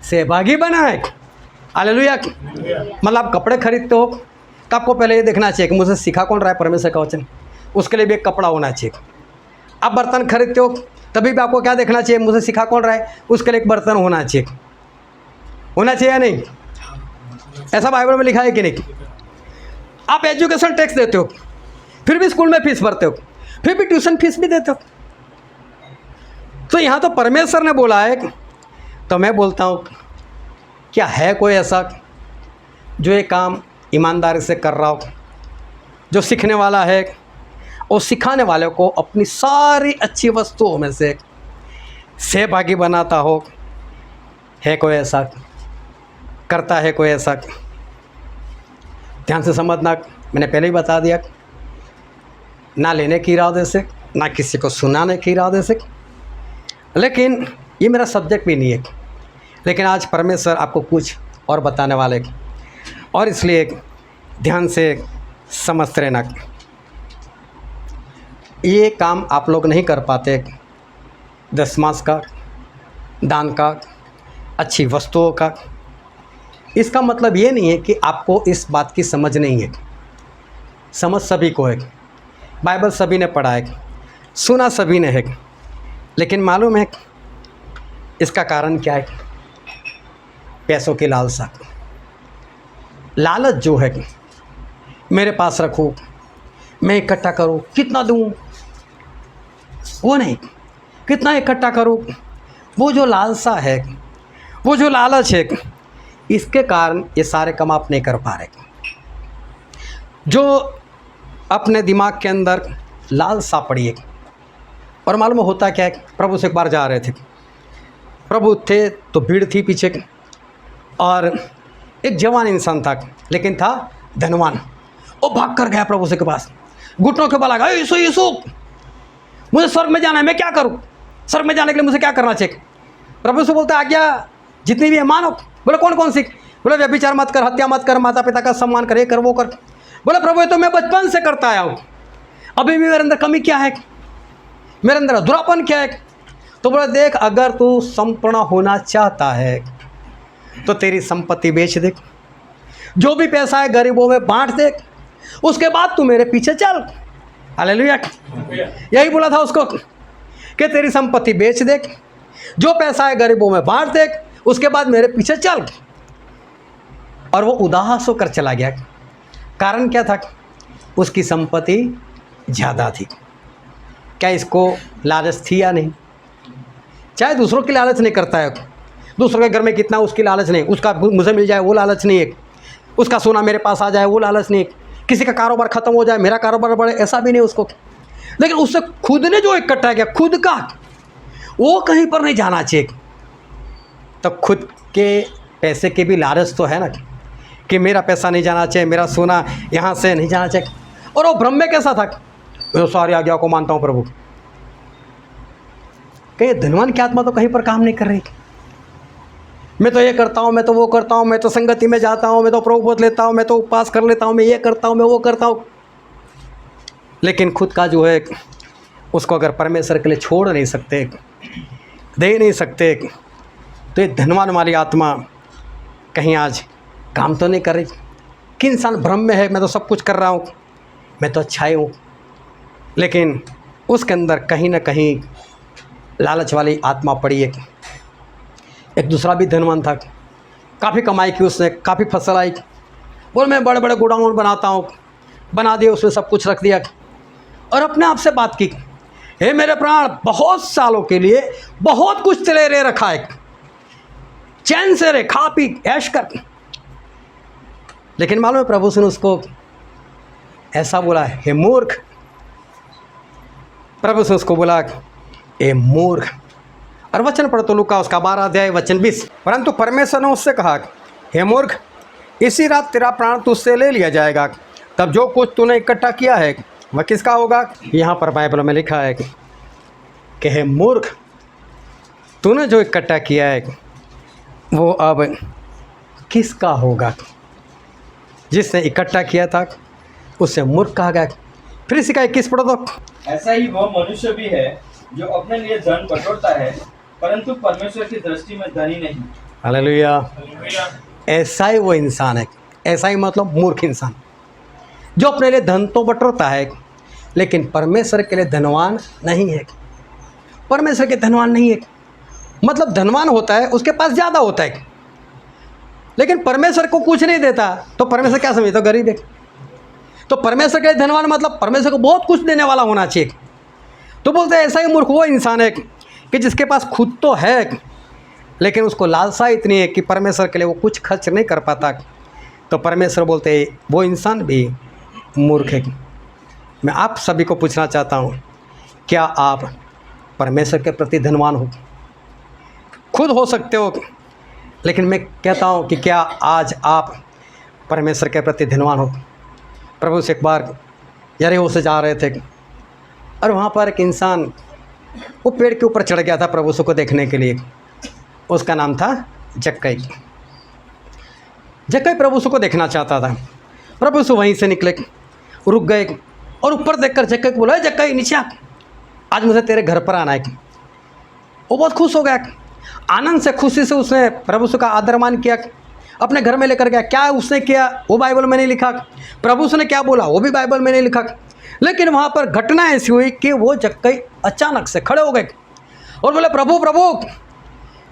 सहभागी बनाए। हालेलुया। मतलब आप कपड़े खरीदते हो तो आपको पहले ये देखना चाहिए कि मुझे सिखा कौन रहा है परमेश्वर का वचन, उसके लिए भी एक कपड़ा होना चाहिए। आप बर्तन खरीदते हो तभी भी आपको क्या देखना चाहिए? मुझे सिखा कौन रहा है, उसके लिए एक बर्तन होना चाहिए। होना चाहिए या नहीं? ऐसा बाइबल में लिखा है कि नहीं? आप एजुकेशन टैक्स देते हो, फिर भी स्कूल में फीस भरते हो, फिर भी ट्यूशन फीस भी देते हो। तो यहाँ तो परमेश्वर ने बोला है, तो मैं बोलता हूँ क्या है कोई ऐसा जो ये काम ईमानदारी से कर रहा हो, जो सीखने वाला है और सिखाने वाले को अपनी सारी अच्छी वस्तुओं में से सहभागी बनाता हो? है कोई ऐसा? करता है कोई ऐसा? ध्यान से समझना, मैंने पहले ही बता दिया, ना लेने की इरादे से, ना किसी को सुनाने की इरादे से, लेकिन ये मेरा सब्जेक्ट भी नहीं है। लेकिन आज परमेश्वर आपको कुछ और बताने वाले, और इसलिए ध्यान से समझते रहना। ये काम आप लोग नहीं कर पाते, 10 मास का, दान का, अच्छी वस्तुओं का। इसका मतलब ये नहीं है कि आपको इस बात की समझ नहीं है। समझ सभी को है, बाइबल सभी ने पढ़ा है, सुना सभी ने है, लेकिन मालूम है इसका कारण क्या है? पैसों की लालसा, लालच जो है, मेरे पास रखो, मैं इकट्ठा करूँ, कितना दूँ, वो नहीं, कितना इकट्ठा करूँ, वो जो लालसा है, वो जो लालच है, इसके कारण ये सारे काम आप नहीं कर पा रहे। जो अपने दिमाग के अंदर लालसा पड़ी है और मालूम होता क्या है, प्रभु से एक बार जा रहे थे, प्रभु थे तो भीड़ थी पीछे, और एक जवान इंसान था लेकिन था धनवान। वो भाग कर गया प्रभु से के पास, घुटनों के बल आ गया, यीशु यीशु मुझे स्वर्ग में जाना है, मैं क्या करूं, स्वर्ग में जाने के लिए मुझे क्या करना चाहिए। प्रभु से बोलता है आज्ञा जितनी भी है मानो। बोले कौन कौन सी। बोले व्यभिचार मत कर, हत्या मत कर, माता पिता का सम्मान कर, ये कर वो कर। बोले प्रभु ये तो मैं बचपन से करता आया हूँ, अभी भी मेरे अंदर कमी क्या है, मेरे अंदर अधूरापन क्या है। तो बोले देख अगर तू संपूर्ण होना चाहता है तो तेरी संपत्ति बेच दे, जो भी पैसा है गरीबों में बांट दे, उसके बाद तू मेरे पीछे चल। हालेलुया। यही बोला था उसको कि तेरी संपत्ति बेच दे, जो पैसा है गरीबों में बांट दे, उसके बाद मेरे पीछे चल। और वो उदास होकर चला गया। कारण क्या था, उसकी संपत्ति ज़्यादा थी। क्या इसको लालच थी या नहीं? चाहे दूसरों की लालच नहीं करता है, दूसरों के घर में कितना उसकी लालच नहीं, उसका मुझे मिल जाए वो लालच नहीं है, उसका सोना मेरे पास आ जाए वो लालच नहीं है, किसी का कारोबार ख़त्म हो जाए मेरा कारोबार बढ़े, ऐसा भी नहीं उसको। लेकिन उससे खुद ने जो इकट्ठा किया, खुद का, वो कहीं पर नहीं जाना चाहिए। तो खुद के पैसे की भी लालच तो है ना, कि मेरा पैसा नहीं जाना चाहिए, मेरा सोना यहाँ से नहीं जाना चाहिए। और वो भ्रम में कैसा था, मैं सारी आज्ञा को मानता हूँ प्रभु। कहीं धनवान की आत्मा तो कहीं पर काम नहीं कर रही। मैं तो ये करता हूँ, मैं तो वो करता हूँ, मैं तो संगति में जाता हूँ, मैं तो प्रभु बोध लेता हूँ, मैं तो उपवास कर लेता हूँ, मैं ये करता हूँ, मैं वो करता हूँ। लेकिन खुद का जो है उसको अगर परमेश्वर के लिए छोड़ नहीं सकते, दे नहीं सकते, तो ये धनवान वाली आत्मा कहीं आज काम तो नहीं कर रही। कि इंसान भ्रम में है, मैं तो सब कुछ कर रहा हूँ, मैं तो अच्छा ही हूँ, लेकिन उसके अंदर कहीं ना कहीं लालच वाली आत्मा पड़ी है। एक दूसरा भी धनवान था, काफ़ी कमाई की उसने, काफ़ी फसल आई, बोल मैं बड़े बड़े गोडाउन बनाता हूँ, बना दिया, उसमें सब कुछ रख दिया, और अपने आप से बात की, हे मेरे प्राण बहुत सालों के लिए बहुत कुछ तेरे रे रखा है, चैन से रे, खा पी ऐश कर। लेकिन मालूम है प्रभु ने उसको ऐसा बोला, हे मूर्ख। प्रभु से उसको बोला ए मूर्ख। और वचन पढ़ तो लूका उसका 12 अध्याय वचन 20। परंतु परमेश्वर ने उससे कहा, हे मूर्ख, इसी रात तेरा प्राण तुझसे ले लिया जाएगा, तब जो कुछ तूने इकट्ठा किया है वह किसका होगा। यहाँ पर बाइबल में लिखा है कि हे मूर्ख, तूने जो इकट्ठा किया है वो अब किसका होगा। जिसने इकट्ठा किया था उससे मूर्ख कहा गया। फिर इसी का 21 पढ़ो तो। ऐसा ही वह मनुष्य भी है जो अपने लिए धन बटोरता है, परंतु परमेश्वर की दृष्टि में धनी नहीं। हालेलुया। ऐसा ही वो इंसान है, ऐसा ही मतलब मूर्ख इंसान, जो अपने लिए धन तो बटोरता है लेकिन परमेश्वर के लिए धनवान नहीं है। परमेश्वर के धनवान नहीं है मतलब धनवान होता है, उसके पास ज़्यादा होता है, लेकिन परमेश्वर को कुछ नहीं देता, तो परमेश्वर क्या समझता, गरीब है। तो परमेश्वर के लिए धनवान मतलब परमेश्वर को बहुत कुछ देने वाला होना चाहिए। तो बोलते हैं ऐसा ही मूर्ख वो इंसान है कि जिसके पास खुद तो है लेकिन उसको लालसा इतनी है कि परमेश्वर के लिए वो कुछ खर्च नहीं कर पाता। तो परमेश्वर बोलते हैं वो इंसान भी मूर्ख है। मैं आप सभी को पूछना चाहता हूँ, क्या आप परमेश्वर के प्रति धनवान हो? खुद हो सकते हो, लेकिन मैं कहता हूँ कि क्या आज आप परमेश्वर के प्रति धनवान हो? प्रभु से एक बार यरीहो से जा रहे थे और वहाँ पर एक इंसान वो पेड़ के ऊपर चढ़ गया था प्रभु को देखने के लिए। उसका नाम था जक्कई। जक्कई प्रभु को देखना चाहता था। प्रभु से वहीं से निकले, रुक गए और ऊपर देखकर जक्कई को बोला, जक्कई नीचे आ, आज मुझे तेरे घर पर आना है। वो बहुत खुश हो गया, आनंद से खुशी से उसने प्रभु का आदर मान किया, अपने घर में लेकर गया। क्या उसने किया वो बाइबल में नहीं लिखा, प्रभु ने क्या बोला वो भी बाइबल में नहीं लिखा, लेकिन वहाँ पर घटना ऐसी हुई कि वो जक्कई अचानक से खड़े हो गए और बोले, प्रभु प्रभु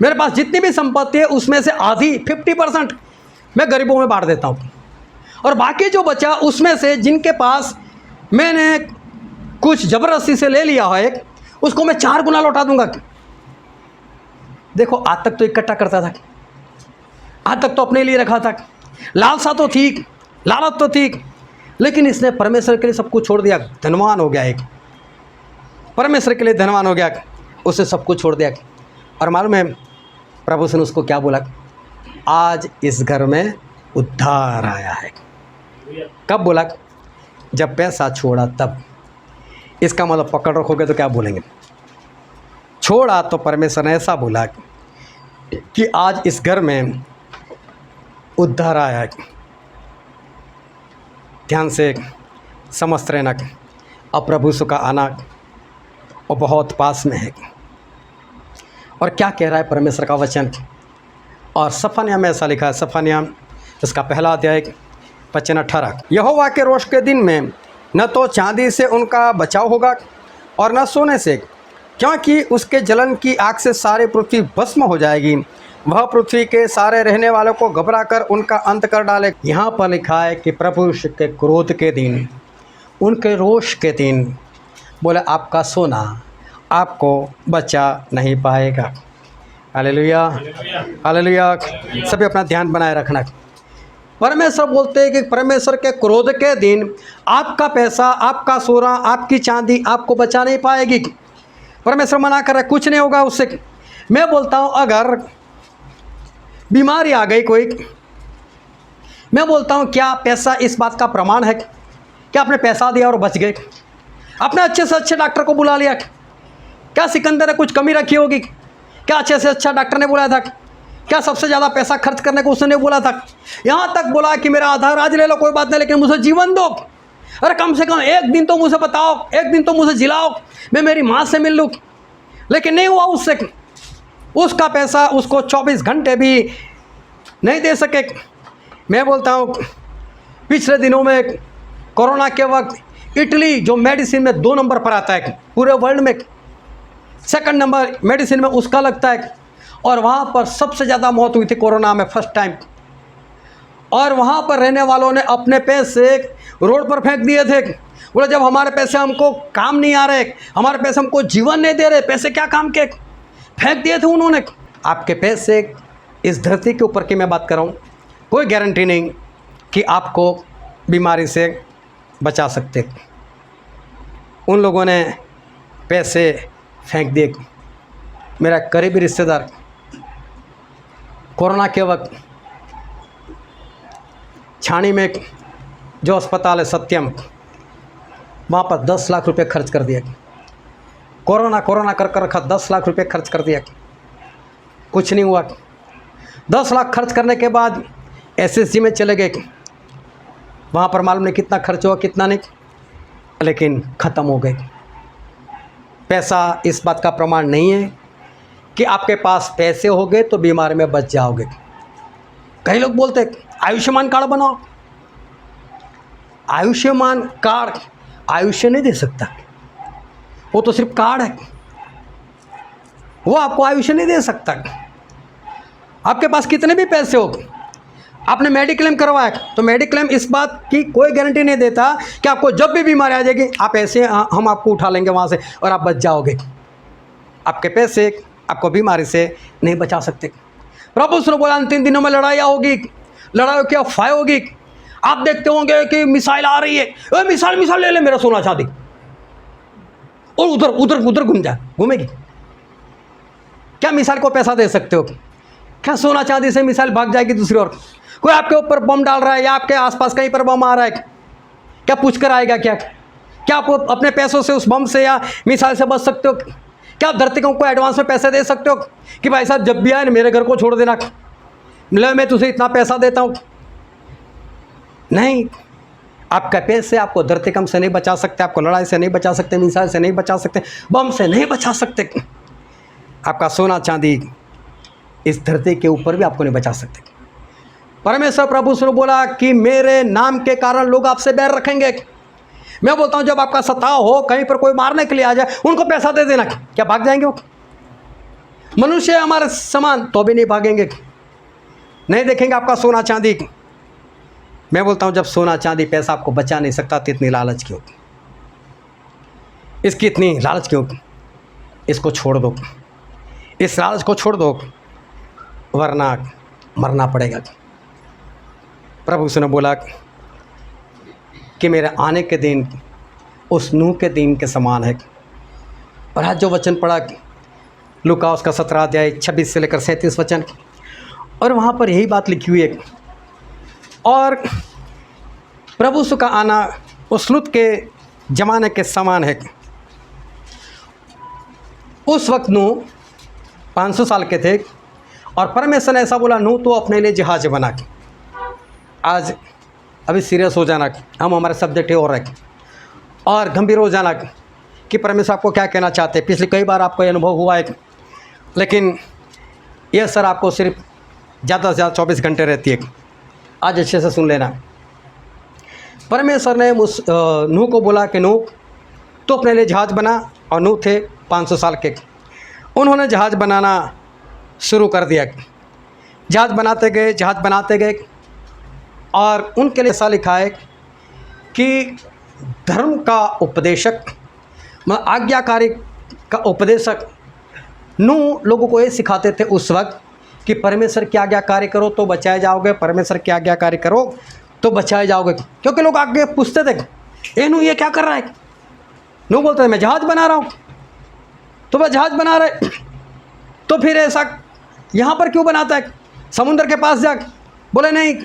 मेरे पास जितनी भी संपत्ति है उसमें से आधी 50% मैं गरीबों में बांट देता हूँ, और बाकी जो बचा उसमें से जिनके पास मैंने कुछ ज़बरदस्ती से ले लिया है उसको मैं 4 गुना लौटा दूंगा। देखो आज तक तो इकट्ठा करता था, आज तक तो अपने लिए रखा था, लालसा तो थी, लालच तो थी, लेकिन इसने परमेश्वर के लिए सब कुछ छोड़ दिया, धनवान हो गया एक। परमेश्वर के लिए धनवान हो गया, उसने सब कुछ छोड़ दिया। और मालूम है प्रभु ने उसको क्या बोला? आज इस घर में उद्धार आया है। कब बोला? जब पैसा छोड़ा तब। इसका मतलब पकड़ रखोगे तो क्या बोलेंगे? छोड़ा तो परमेश्वर ने ऐसा बोला कि आज इस घर में उद्धार आया है। ध्यान से समझ रहना, अब प्रभु यीशु का आना और बहुत पास में है। और क्या कह रहा है परमेश्वर का वचन? और सफनिया में ऐसा लिखा है, सफनिया इसका पहला अध्याय वचन 18, यहोवा के रोष के दिन में न तो चांदी से उनका बचाव होगा और न सोने से, क्योंकि उसके जलन की आग से सारी पृथ्वी भस्म हो जाएगी। वह पृथ्वी के सारे रहने वालों को घबरा कर उनका अंत कर डाले। यहाँ पर लिखा है कि प्रभु के क्रोध के दिन, उनके रोष के दिन, बोले आपका सोना आपको बचा नहीं पाएगा। Hallelujah, hallelujah. सभी अपना ध्यान बनाए रखना। परमेश्वर बोलते हैं कि परमेश्वर के क्रोध के दिन आपका पैसा, आपका सोना, आपकी चांदी आपको बचा नहीं पाएगी। परमेश्वर मना कर रहा है, कुछ नहीं होगा उससे। मैं बोलता हूँ अगर बीमारी आ गई कोई, मैं बोलता हूँ क्या पैसा इस बात का प्रमाण है कि आपने पैसा दिया और बच गए? आपने अच्छे से अच्छे डॉक्टर को बुला लिया, क्या सिकंदर ने कुछ कमी रखी होगी? क्या अच्छे से अच्छा डॉक्टर ने बुलाया था? क्या सबसे ज़्यादा पैसा खर्च करने को उसने बोला था? यहाँ तक बोला कि मेरा आधार आज ले लो, कोई बात नहीं, लेकिन मुझे जीवन दो। अरे कम से कम एक दिन तो मुझे बताओ, एक दिन तो मुझे जिलाओ, मैं मेरी माँ से मिल लूँ। लेकिन नहीं हुआ उससे। उसका पैसा उसको 24 घंटे भी नहीं दे सके। मैं बोलता हूँ पिछले दिनों में कोरोना के वक्त इटली जो मेडिसिन में 2 नंबर पर आता है पूरे वर्ल्ड में, सेकंड नंबर मेडिसिन में उसका लगता है। और वहाँ पर सबसे ज़्यादा मौत हुई थी कोरोना में फर्स्ट टाइम। और वहाँ पर रहने वालों ने अपने पैसे रोड पर फेंक दिए थे। बोले जब हमारे पैसे हमको काम नहीं आ रहे, हमारे पैसे हमको जीवन नहीं दे रहे, पैसे क्या काम के, फेंक दिए थे उन्होंने। आपके पैसे इस धरती के ऊपर की मैं बात कर रहा हूँ, कोई गारंटी नहीं कि आपको बीमारी से बचा सकते। उन लोगों ने पैसे फेंक दिए। मेरा करीबी रिश्तेदार कोरोना के वक्त छानी में जो अस्पताल है सत्यम, वहाँ पर 10 लाख रुपए खर्च कर दिया। कोरोना कर रखा, 10 लाख रुपए खर्च कर दिया, कुछ नहीं हुआ। 10 लाख खर्च करने के बाद एसएसजी में चले गए। वहाँ पर मालूम नहीं कितना खर्च हुआ कितना नहीं, लेकिन ख़त्म हो गए। पैसा इस बात का प्रमाण नहीं है कि आपके पास पैसे हो गए तो बीमारी में बच जाओगे। कई लोग बोलते हैं आयुष्मान कार्ड बनाओ। आयुष्मान कार्ड आयुष्य नहीं दे सकता, वो तो सिर्फ कार्ड है, वो आपको आयुष्य नहीं दे सकता। आपके पास कितने भी पैसे हो, आपने मेडिक्लेम करवाया तो मेडिक्लेम इस बात की कोई गारंटी नहीं देता कि आपको जब भी बीमारी आ जाएगी आप ऐसे हम आपको उठा लेंगे वहाँ से और आप बच जाओगे। आपके पैसे आपको बीमारी से नहीं बचा सकते। प्रभु ने बोला अंतिम दिनों में लड़ाइयाँ होगी, लड़ाइयों की अफवाह होगी। आप देखते होंगे कि मिसाइल आ रही है, मिसाइल ले ले मेरा सोना चांदी, और उधर उधर उधर घूमेगी। क्या मिसाइल को पैसा दे सकते हो? क्या सोना चांदी से मिसाइल भाग जाएगी दूसरी ओर? कोई आपके ऊपर बम डाल रहा है या आपके आसपास कहीं पर बम आ रहा है, क्या पूछ कर आएगा? क्या आप अपने पैसों से उस बम से या मिसाइल से बच सकते हो? क्या आप धरती को एडवांस में पैसे दे सकते हो कि भाई साहब जब भी आए मेरे घर को छोड़ देना, ले मैं तुझे इतना पैसा देता हूँ? नहीं, आपका पैसे आपको धरती कम से नहीं बचा सकते, आपको लड़ाई से नहीं बचा सकते, मिसाइल से नहीं बचा सकते, बम से नहीं बचा सकते। आपका सोना चांदी इस धरती के ऊपर भी आपको नहीं बचा सकते। परमेश्वर प्रभु ने बोला कि मेरे नाम के कारण लोग आपसे बैर रखेंगे। मैं बोलता हूँ जब आपका सताव हो, कहीं पर कोई मारने के लिए आ जाए, उनको पैसा दे देना, क्या भाग जाएंगे वो? मनुष्य हमारे समान तो भी नहीं भागेंगे, नहीं देखेंगे आपका सोना चांदी। मैं बोलता हूँ जब सोना चांदी पैसा आपको बचा नहीं सकता तो इतनी लालच क्यों? इसकी इतनी लालच क्यों? इसको छोड़ दो, इस लालच को छोड़ दो, वरना मरना पड़ेगा। प्रभु ने बोला कि मेरे आने के दिन उस नूह के दिन के समान है। और आज जो वचन पढ़ा लूका उसका 17 अध्याय 26 से लेकर 37 वचन, और वहाँ पर यही बात लिखी हुई है। और प्रभु यीशु का आना उस लूत के ज़माने के समान है। उस वक्त नूह 500 साल के थे और परमेश्वर ने ऐसा बोला, नूह तो अपने लिए जहाज बना के। आज अभी सीरियस हो जाना, हम हमारे सब्जेक्ट और रखें और गंभीर हो जाना कि परमेश्वर आपको क्या कहना चाहते हैं। पिछले कई बार आपको ये अनुभव हुआ है, लेकिन यह सर आपको सिर्फ ज़्यादा से ज़्यादा 24 घंटे रहती है। आज अच्छे से सुन लेना। परमेश्वर ने नूह को बोला कि नूह तो अपने लिए जहाज़ बना, और नूह थे 500 साल के। उन्होंने जहाज़ बनाना शुरू कर दिया। जहाज़ बनाते गए और उनके लिए ऐसा लिखा है कि धर्म का उपदेशक, आज्ञाकारी का उपदेशक नूह लोगों को ये सिखाते थे उस वक्त कि परमेश्वर की आज्ञाकारी करो तो बचाए जाओगे, परमेश्वर की आज्ञाकारी करो तो बचाए जाओगे। क्योंकि लोग आगे पूछते थे, ए नूह ये क्या कर रहा है? नूह बोलते थे मैं जहाज़ बना रहा हूँ। तो वह जहाज़ बना रहे तो फिर ऐसा यहाँ पर क्यों बनाता है? समुद्र के पास जा। बोले नहीं,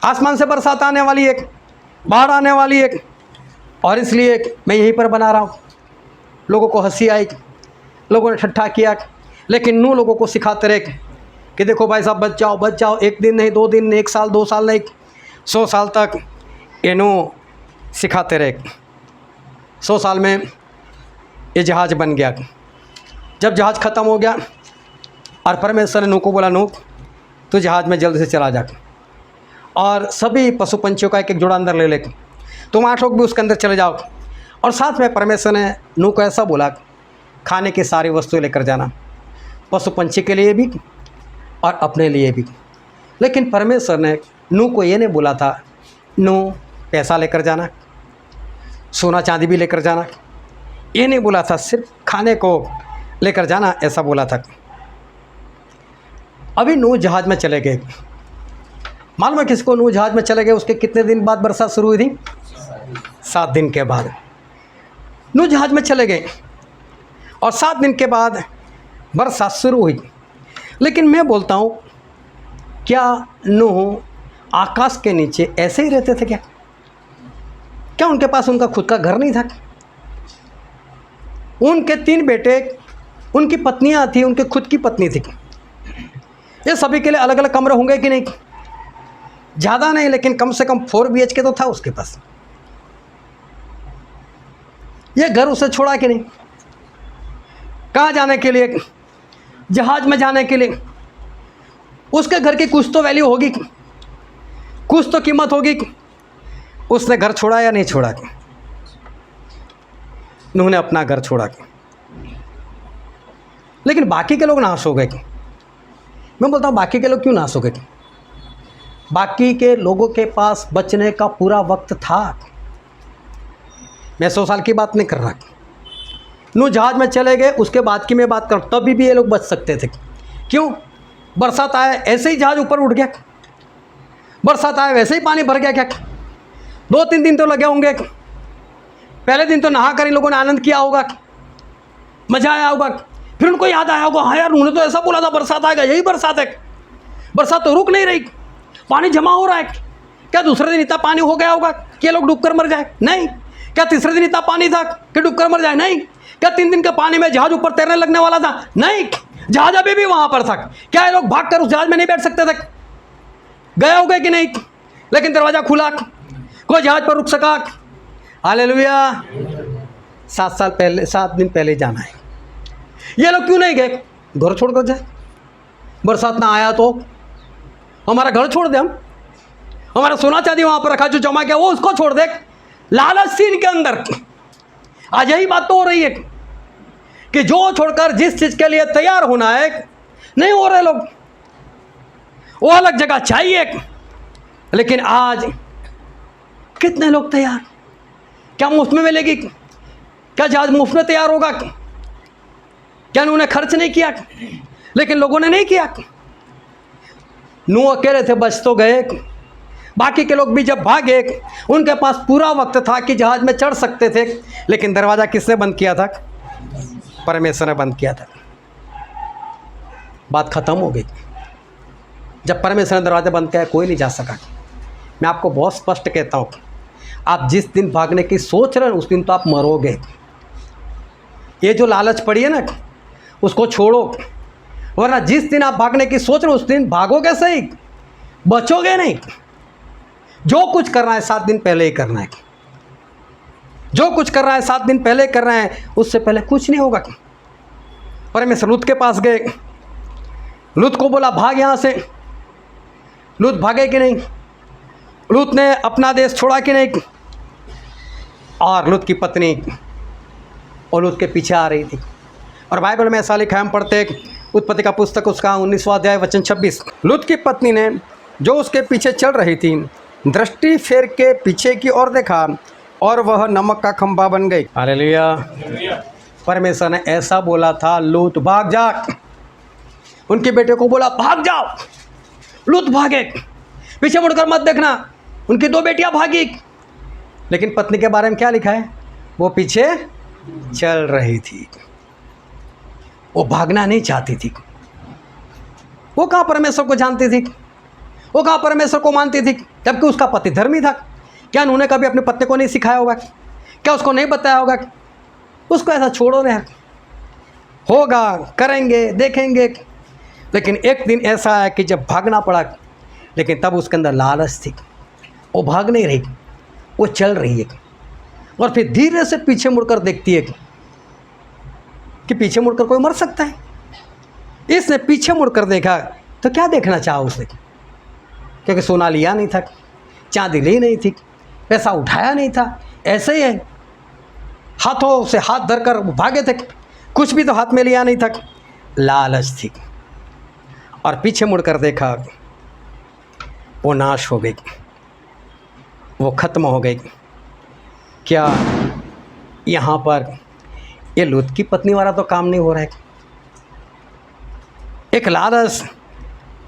आसमान से बरसात आने वाली है, बाढ़ आने वाली है, और इसलिए मैं यहीं पर बना रहा हूँ। लोगों को हंसी आई, लोगों ने ठट्ठा किया, लेकिन नूह लोगों को सिखाते रहे कि देखो भाई साहब बच जाओ। एक दिन नहीं, 2 दिन नहीं, 1 साल 2 साल नहीं, 100 साल तक ये नूह सिखाते रहे। 100 साल में ये जहाज़ बन गया। जब जहाज़ ख़त्म हो गया और परमेश्वर ने नूह को बोला, नूह तो जहाज़ में जल्दी से चला जा और सभी पशु पंछियों का एक जोड़ा अंदर ले ले, तुम 8 लोग भी उसके अंदर चले जाओ। और साथ में परमेश्वर ने नूह को ऐसा बोला, खाने की सारी वस्तुएं लेकर जाना, पशु पंछी के लिए भी और अपने लिए भी। लेकिन परमेश्वर ने नूह को ये नहीं बोला था, नूह पैसा लेकर जाना, सोना चांदी भी लेकर जाना, ये नहीं बोला था, सिर्फ खाने को लेकर जाना ऐसा बोला था। अभी नूह जहाज़ में चले गए। मालूम है किसको? नूह जहाज़ में चले गए उसके कितने दिन बाद बरसात शुरू हुई थी? 7 दिन के बाद नूह जहाज़ में चले गए और 7 दिन के बाद बरसात शुरू हुई। लेकिन मैं बोलता हूँ, क्या नूह आकाश के नीचे ऐसे ही रहते थे? क्या उनके पास उनका खुद का घर नहीं था? उनके 3 बेटे, उनकी पत्नियां थी, उनके खुद की पत्नी थी। ये सभी के लिए अलग अलग कमरे होंगे कि नहीं? ज़्यादा नहीं, लेकिन कम से कम 4 BHK तो था उसके पास। ये घर उसे छोड़ा कि नहीं? कहाँ जाने के लिए? जहाज में जाने के लिए। उसके घर की कुछ तो वैल्यू होगी, कुछ तो कीमत होगी। उसने घर छोड़ा या नहीं छोड़ा? नूह ने अपना घर छोड़ा। लेकिन बाकी के लोग नाश हो गए। मैं बोलता हूँ, बाकी के लोग क्यों नाश हो गए? बाकी के लोगों के पास बचने का पूरा वक्त था। मैं 100 साल की बात नहीं कर रहा। नूह जहाज में चले गए, उसके बाद की मैं बात कर, तभी भी ये लोग बच सकते थे। क्यों? बरसात आया, ऐसे ही जहाज ऊपर उठ गया। बरसात आया, वैसे ही पानी भर गया। क्या 2-3 दिन तो लगे होंगे। पहले दिन तो नहा कर इन लोगों ने आनंद किया होगा, मज़ा आया होगा। फिर उनको याद आया होगा, हाँ यार उन्होंने तो ऐसा बोला था बरसात आएगा, यही बरसात है। बरसात तो रुक नहीं रही, पानी जमा हो रहा है। क्या दूसरे दिन इतना पानी हो गया होगा कि ये लोग डूबकर मर जाए? नहीं। क्या तीसरे दिन इतना पानी था कि डूबकर मर जाए? नहीं। क्या 3 दिन के पानी में जहाज ऊपर तैरने लगने वाला था? नहीं। जहाज अभी भी वहां पर था। क्या ये लोग भागकर उस जहाज में नहीं बैठ सकते थे? गए हो गए कि नहीं? लेकिन दरवाजा खुला, कोई जहाज पर रुक सका? हालेलुया। 7 दिन पहले जाना है। ये लोग क्यों नहीं गए? घर छोड़कर जाए। बरसात ना आया तो हमारा घर छोड़ दे, हम हमारा सोना चांदी वहां पर रखा जो जमा किया वो उसको छोड़ दे। लालच सीन के अंदर आज यही बात तो हो रही है कि जो छोड़कर जिस चीज के लिए तैयार होना है नहीं हो रहे लोग। वो अलग जगह चाहिए, लेकिन आज कितने लोग तैयार? क्या मुफ्त में मिलेगी? क्या जहाज मुफ्त में तैयार होगा? क्या उन्होंने खर्च नहीं किया? लेकिन लोगों ने नहीं किया। नूह अकेले थे, बच तो गए। बाकी के लोग भी जब भागे, उनके पास पूरा वक्त था कि जहाज में चढ़ सकते थे, लेकिन दरवाज़ा किसने बंद किया था? परमेश्वर ने बंद किया था। बात ख़त्म हो गई। जब परमेश्वर ने दरवाज़ा बंद किया, कोई नहीं जा सका। मैं आपको बहुत स्पष्ट कहता हूँ, आप जिस दिन भागने की सोच रहे हैं उस दिन तो आप मरोगे। ये जो लालच पड़ी है ना, उसको छोड़ो, वरना जिस दिन आप भागने की सोच रहे हो उस दिन भागोगे सही, बचोगे नहीं। जो कुछ करना है 7 दिन पहले ही करना है। जो कुछ कर रहा है 7 दिन पहले कर रहे हैं, उससे पहले कुछ नहीं होगा। परमेश्वर लूत के पास गए, लूत को बोला भाग यहाँ से। लूत भागे कि नहीं? लूत ने अपना देश छोड़ा कि नहीं? और लूत की पत्नी और लूत के पीछे आ रही थी। और बाइबल में ऐसा लिखा है, हम पढ़ते हैं उत्पत्ति का पुस्तक उसका 19वां अध्याय वचन 26। लूत की पत्नी ने जो उसके पीछे चल रही थी दृष्टि फेर के पीछे की ओर देखा और वह नमक का खंभा बन गई। हालेलुया। परमेश्वर ने ऐसा बोला था, लूत भाग जा। उनके बेटे को बोला भाग जाओ। लूत भागे, पीछे मुड़कर मत देखना। उनकी 2 बेटियां भागी, लेकिन पत्नी के बारे में क्या लिखा है? वो पीछे चल रही थी, वो भागना नहीं चाहती थी। वो कहाँ परमेश्वर को जानती थी? वो कहाँ परमेश्वर को मानती थी? जबकि उसका पति धर्मी था। क्या उन्होंने कभी अपनी पत्नी को नहीं सिखाया होगा? क्या उसको नहीं बताया होगा? उसको ऐसा छोड़ो ना, होगा, करेंगे, देखेंगे। लेकिन एक दिन ऐसा है कि जब भागना पड़ा, लेकिन तब उसके अंदर लालच थी। वो भाग नहीं रही, वो चल रही है। और फिर धीरे से पीछे मुड़कर देखती है कि पीछे मुड़कर कोई मर सकता है। इसने पीछे मुड़कर देखा तो क्या देखना चाहा उसने? क्योंकि सोना लिया नहीं था, चांदी ली नहीं थी, पैसा उठाया नहीं था। ऐसे ही है, हाथों से हाथ धरकर भागे थे, कुछ भी तो हाथ में लिया नहीं था। लालच थी। और पीछे मुड़कर देखा, वो नाश हो गई, वो खत्म हो गई। क्या यहाँ पर ये लूत की पत्नी वाला तो काम नहीं हो रहा है? एक लालच,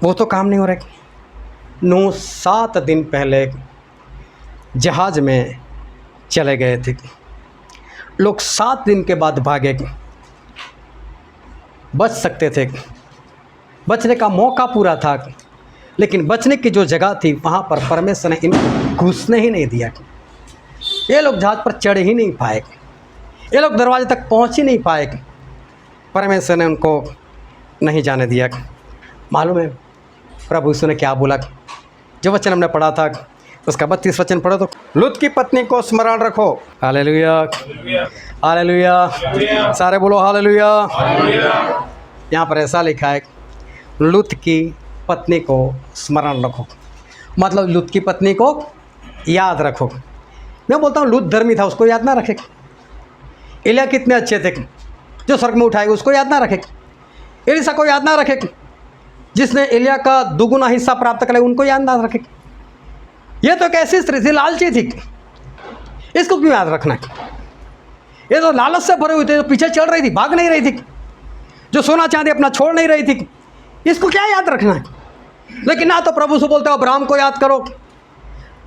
वो तो काम नहीं हो रहा है। नूह 7 दिन पहले जहाज में चले गए थे। लोग 7 दिन के बाद भागे। बच सकते थे, बचने का मौका पूरा था, लेकिन बचने की जो जगह थी वहाँ पर परमेश्वर ने इनको घुसने ही नहीं दिया। ये लोग जहाज पर चढ़ ही नहीं पाए, ये लोग दरवाजे तक पहुँच ही नहीं पाए। परमेश्वर ने उनको नहीं जाने दिया। मालूम है प्रभु यीशु ने क्या बोला? जो वचन हमने पढ़ा था उसका 32 वचन पढ़ो तो, लूत की पत्नी को स्मरण रखो। हालेलुया, हालेलुया, सारे बोलो हालेलुया। यहाँ पर ऐसा लिखा है, लूत की पत्नी को स्मरण रखो, मतलब लूत की पत्नी को याद रखो। मैं बोलता हूँ लूत धर्मी था, उसको याद ना रखे। एलिया कितने अच्छे थे, जो स्वर्ग में उठाए उसको याद ना रखे। एलिसा को याद ना रखे, जिसने एलिया का दुगुना हिस्सा प्राप्त करे उनको याद ना रखे। ये तो कैसी स्त्री थी, लालची थी, इसको क्यों याद रखना? ये तो लालच से भरे हुए थे, जो पीछे चल रही थी, भाग नहीं रही थी, जो सोना चांदी अपना छोड़ नहीं रही थी, इसको क्या याद रखना है? लेकिन ना तो प्रभु से बोलते हो अब्राहम को याद करो,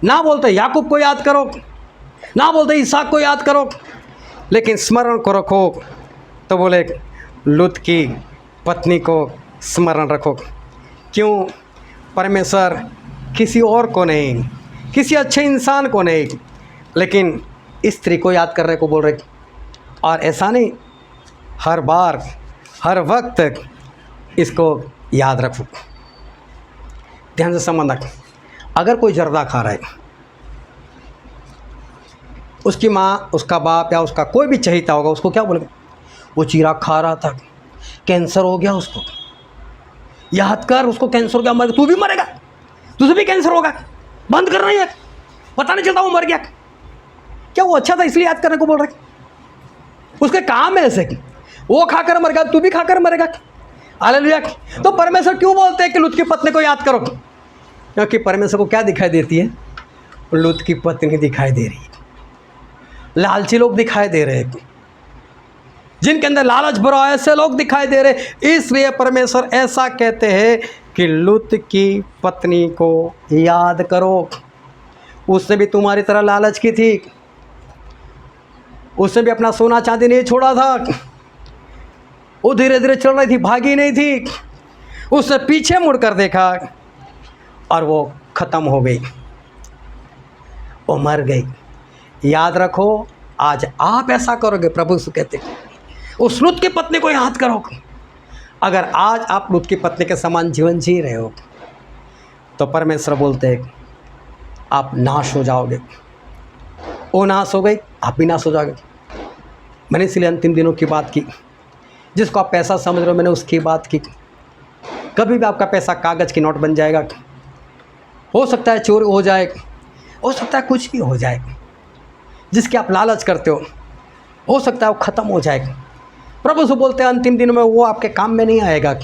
ना बोलते याकूब को याद करो, ना बोलते इसहाक को याद करो, लेकिन स्मरण को रखो तो बोले लूत की पत्नी को स्मरण रखो। क्यों? परमेश्वर किसी और को नहीं, किसी अच्छे इंसान को नहीं, लेकिन स्त्री को याद करने को बोल रहे। और ऐसा नहीं, हर बार हर वक्त इसको याद रखो। ध्यान से समझना, अगर कोई जर्दा खा रहा है, उसकी माँ, उसका बाप या उसका कोई भी चहीता होगा, उसको क्या बोलेगा? वो चिराग खा रहा था, कैंसर हो गया उसको, याद कर उसको कैंसर हो गया, मर, तू भी मरेगा, तुझे भी कैंसर होगा, बंद कर रही है, पता नहीं चलता वो मर गया। क्या वो अच्छा था इसलिए याद करने को बोल रहे? उसके काम है ऐसे कि वो खाकर मर गया, तू भी खाकर मरेगा। हालेलुया। तो परमेश्वर क्यों बोलते हैं कि लूत की पत्नी को याद करो? क्योंकि परमेश्वर को क्या दिखाई देती है? लूत की पत्नी दिखाई दे रही है, लालची लोग दिखाई दे रहे हैं, जिनके अंदर लालच भरा है, ऐसे लोग दिखाई दे रहे। इसलिए परमेश्वर ऐसा कहते हैं कि लूत की पत्नी को याद करो। उसने भी तुम्हारी तरह लालच की थी, उसने भी अपना सोना चांदी नहीं छोड़ा था, वो धीरे धीरे चल रही थी, भागी नहीं थी। उसने पीछे मुड़कर देखा और वो ख़त्म हो गई, वो मर गई। याद रखो, आज आप ऐसा करोगे, प्रभु यीशु कहते उस लूत की पत्नी को याद करो। अगर आज आप लूत की पत्नी के समान जीवन जी रहे हो तो परमेश्वर बोलते हैं आप नाश हो जाओगे। वो नाश हो गई, आप भी नाश हो जाओगे। मैंने इसलिए अंतिम दिनों की बात की। जिसको आप पैसा समझ रहे हो, मैंने उसकी बात की। कभी भी आपका पैसा कागज़ की नोट बन जाएगा, हो सकता है चोरी हो जाए, हो सकता है कुछ भी हो जाए। जिसकी आप लालच करते हो सकता है वो ख़त्म हो जाएगा। प्रभु से बोलते हैं अंतिम दिन में वो आपके काम में नहीं आएगा,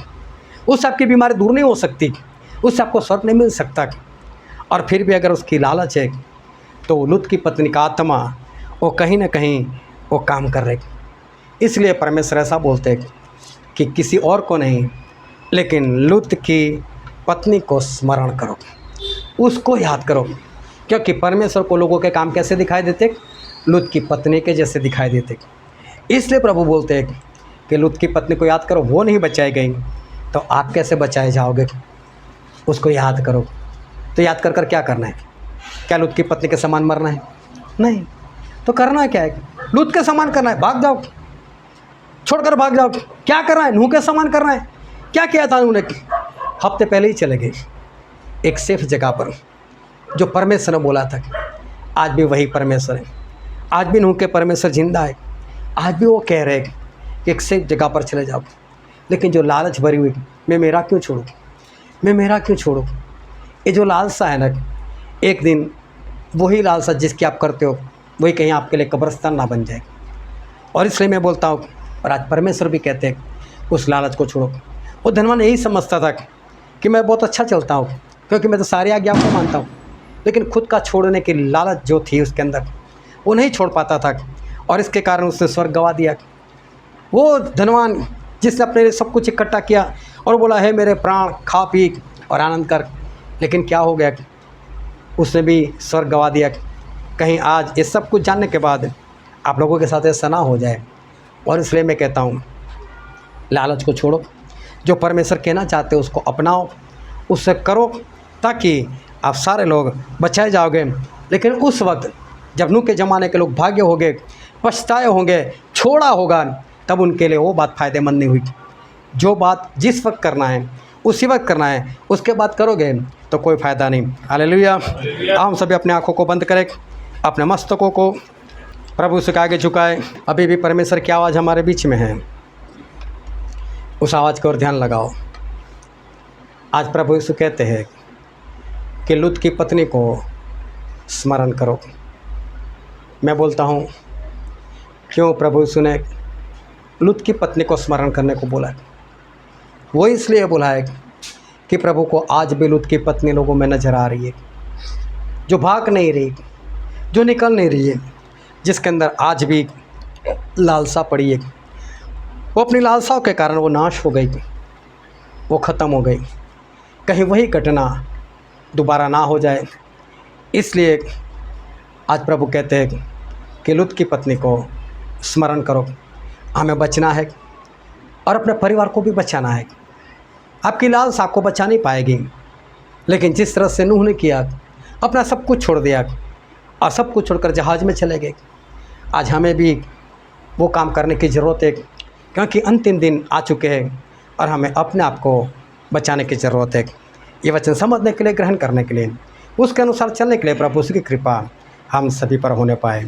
उससे आपकी बीमारी दूर नहीं हो सकती, उससे आपको स्वर्ग नहीं मिल सकता। और फिर भी अगर उसकी लालच है तो लूत की पत्नी का आत्मा वो कहीं ना कहीं वो काम कर रही। इसलिए परमेश्वर ऐसा बोलते हैं कि किसी और को नहीं, लेकिन लूत की पत्नी को स्मरण करो, उसको याद करो। क्योंकि परमेश्वर को लोगों के काम कैसे दिखाई देते? लूत की पत्नी के जैसे दिखाई देते। इसलिए प्रभु बोलते हैं कि लूत की पत्नी को याद करो, वो नहीं बचाई गई तो आप कैसे बचाए जाओगे? उसको याद करो। तो याद कर कर क्या करना है? क्या लूत की पत्नी के समान मरना है? नहीं। तो करना क्या है? लूत के समान करना है, भाग जाओ, छोड़कर भाग जाओ। क्या करना है? नूह के समान करना है। क्या किया था उन्होंने? हफ्ते पहले ही चले गए एक सेफ जगह पर, जो परमेश्वर ने बोला था। आज भी वही परमेश्वर है, आज भी नूह के परमेश्वर जिंदा है। आज भी वो कह रहे हैं कि एक सेफ जगह पर चले जाओ। लेकिन जो लालच भरी हुई, मैं मेरा क्यों छोड़ूँ, मैं मेरा क्यों छोड़ूँ, ये जो लालसा है ना, एक दिन वही लालसा जिसकी आप करते हो वही कहीं आपके लिए कब्रिस्तान ना बन जाए। और इसलिए मैं बोलता हूँ, और आज परमेश्वर भी कहते हैं उस लालच को छोड़ो। वो धनवान यही समझता था कि मैं बहुत अच्छा चलता हूँ, क्योंकि मैं तो सारी आज्ञा को मानता हूँ। लेकिन खुद का छोड़ने की लालच जो थी उसके अंदर, वो नहीं छोड़ पाता था, और इसके कारण उसने स्वर्ग गवा दिया। वो धनवान जिसने अपने लिए सब कुछ इकट्ठा किया और बोला है मेरे प्राण, खा पी और आनंद कर, लेकिन क्या हो गया? उसने भी स्वर्ग गवा दिया। कहीं आज ये सब कुछ जानने के बाद आप लोगों के साथ ऐसा ना हो जाए। और इसलिए मैं कहता हूँ, लालच को छोड़ो, जो परमेश्वर कहना चाहते हो उसको अपनाओ, उससे करो, ताकि आप सारे लोग बचाए जाओगे। लेकिन उस वक्त जब नूह के ज़माने के लोग भाग्य होंगे, पछताए होंगे, छोड़ा होगा, तब उनके लिए वो बात फ़ायदेमंद नहीं हुई। जो बात जिस वक्त करना है उसी वक्त करना है, उसके बाद करोगे तो कोई फ़ायदा नहीं। हालेलुया। हम सभी अपने आँखों को बंद करें, अपने मस्तकों को प्रभु से आगे झुकाए। अभी भी परमेश्वर की आवाज़ हमारे बीच में है, उस आवाज़ की ओर ध्यान लगाओ। आज प्रभु यीशु कहते हैं कि लूत की पत्नी को स्मरण करो। मैं बोलता हूँ, क्यों प्रभु यीशु ने लूत की पत्नी को स्मरण करने को बोला? वो इसलिए बोला है कि प्रभु को आज भी लूत की पत्नी लोगों में नज़र आ रही है, जो भाग नहीं रही, जो निकल नहीं रही है, जिसके अंदर आज भी लालसा पड़ी है। वो अपनी लालसाओं के कारण वो नाश हो गई, वो ख़त्म हो गई। कहीं वही घटना दोबारा ना हो जाए, इसलिए आज प्रभु कहते हैं कि लूत की पत्नी को स्मरण करो। हमें बचना है और अपने परिवार को भी बचाना है। आपकी लालसा आपको बचा नहीं पाएगी, लेकिन जिस तरह से नूह ने किया, अपना सब कुछ छोड़ दिया और सब कुछ छोड़कर जहाज़ में चले गए। आज हमें भी वो काम करने की ज़रूरत है, क्योंकि अंतिम दिन आ चुके हैं और हमें अपने आप को बचाने की ज़रूरत है। ये वचन समझने के लिए, ग्रहण करने के लिए, उसके अनुसार चलने के लिए प्रभु की कृपा हम सभी पर होने पाए।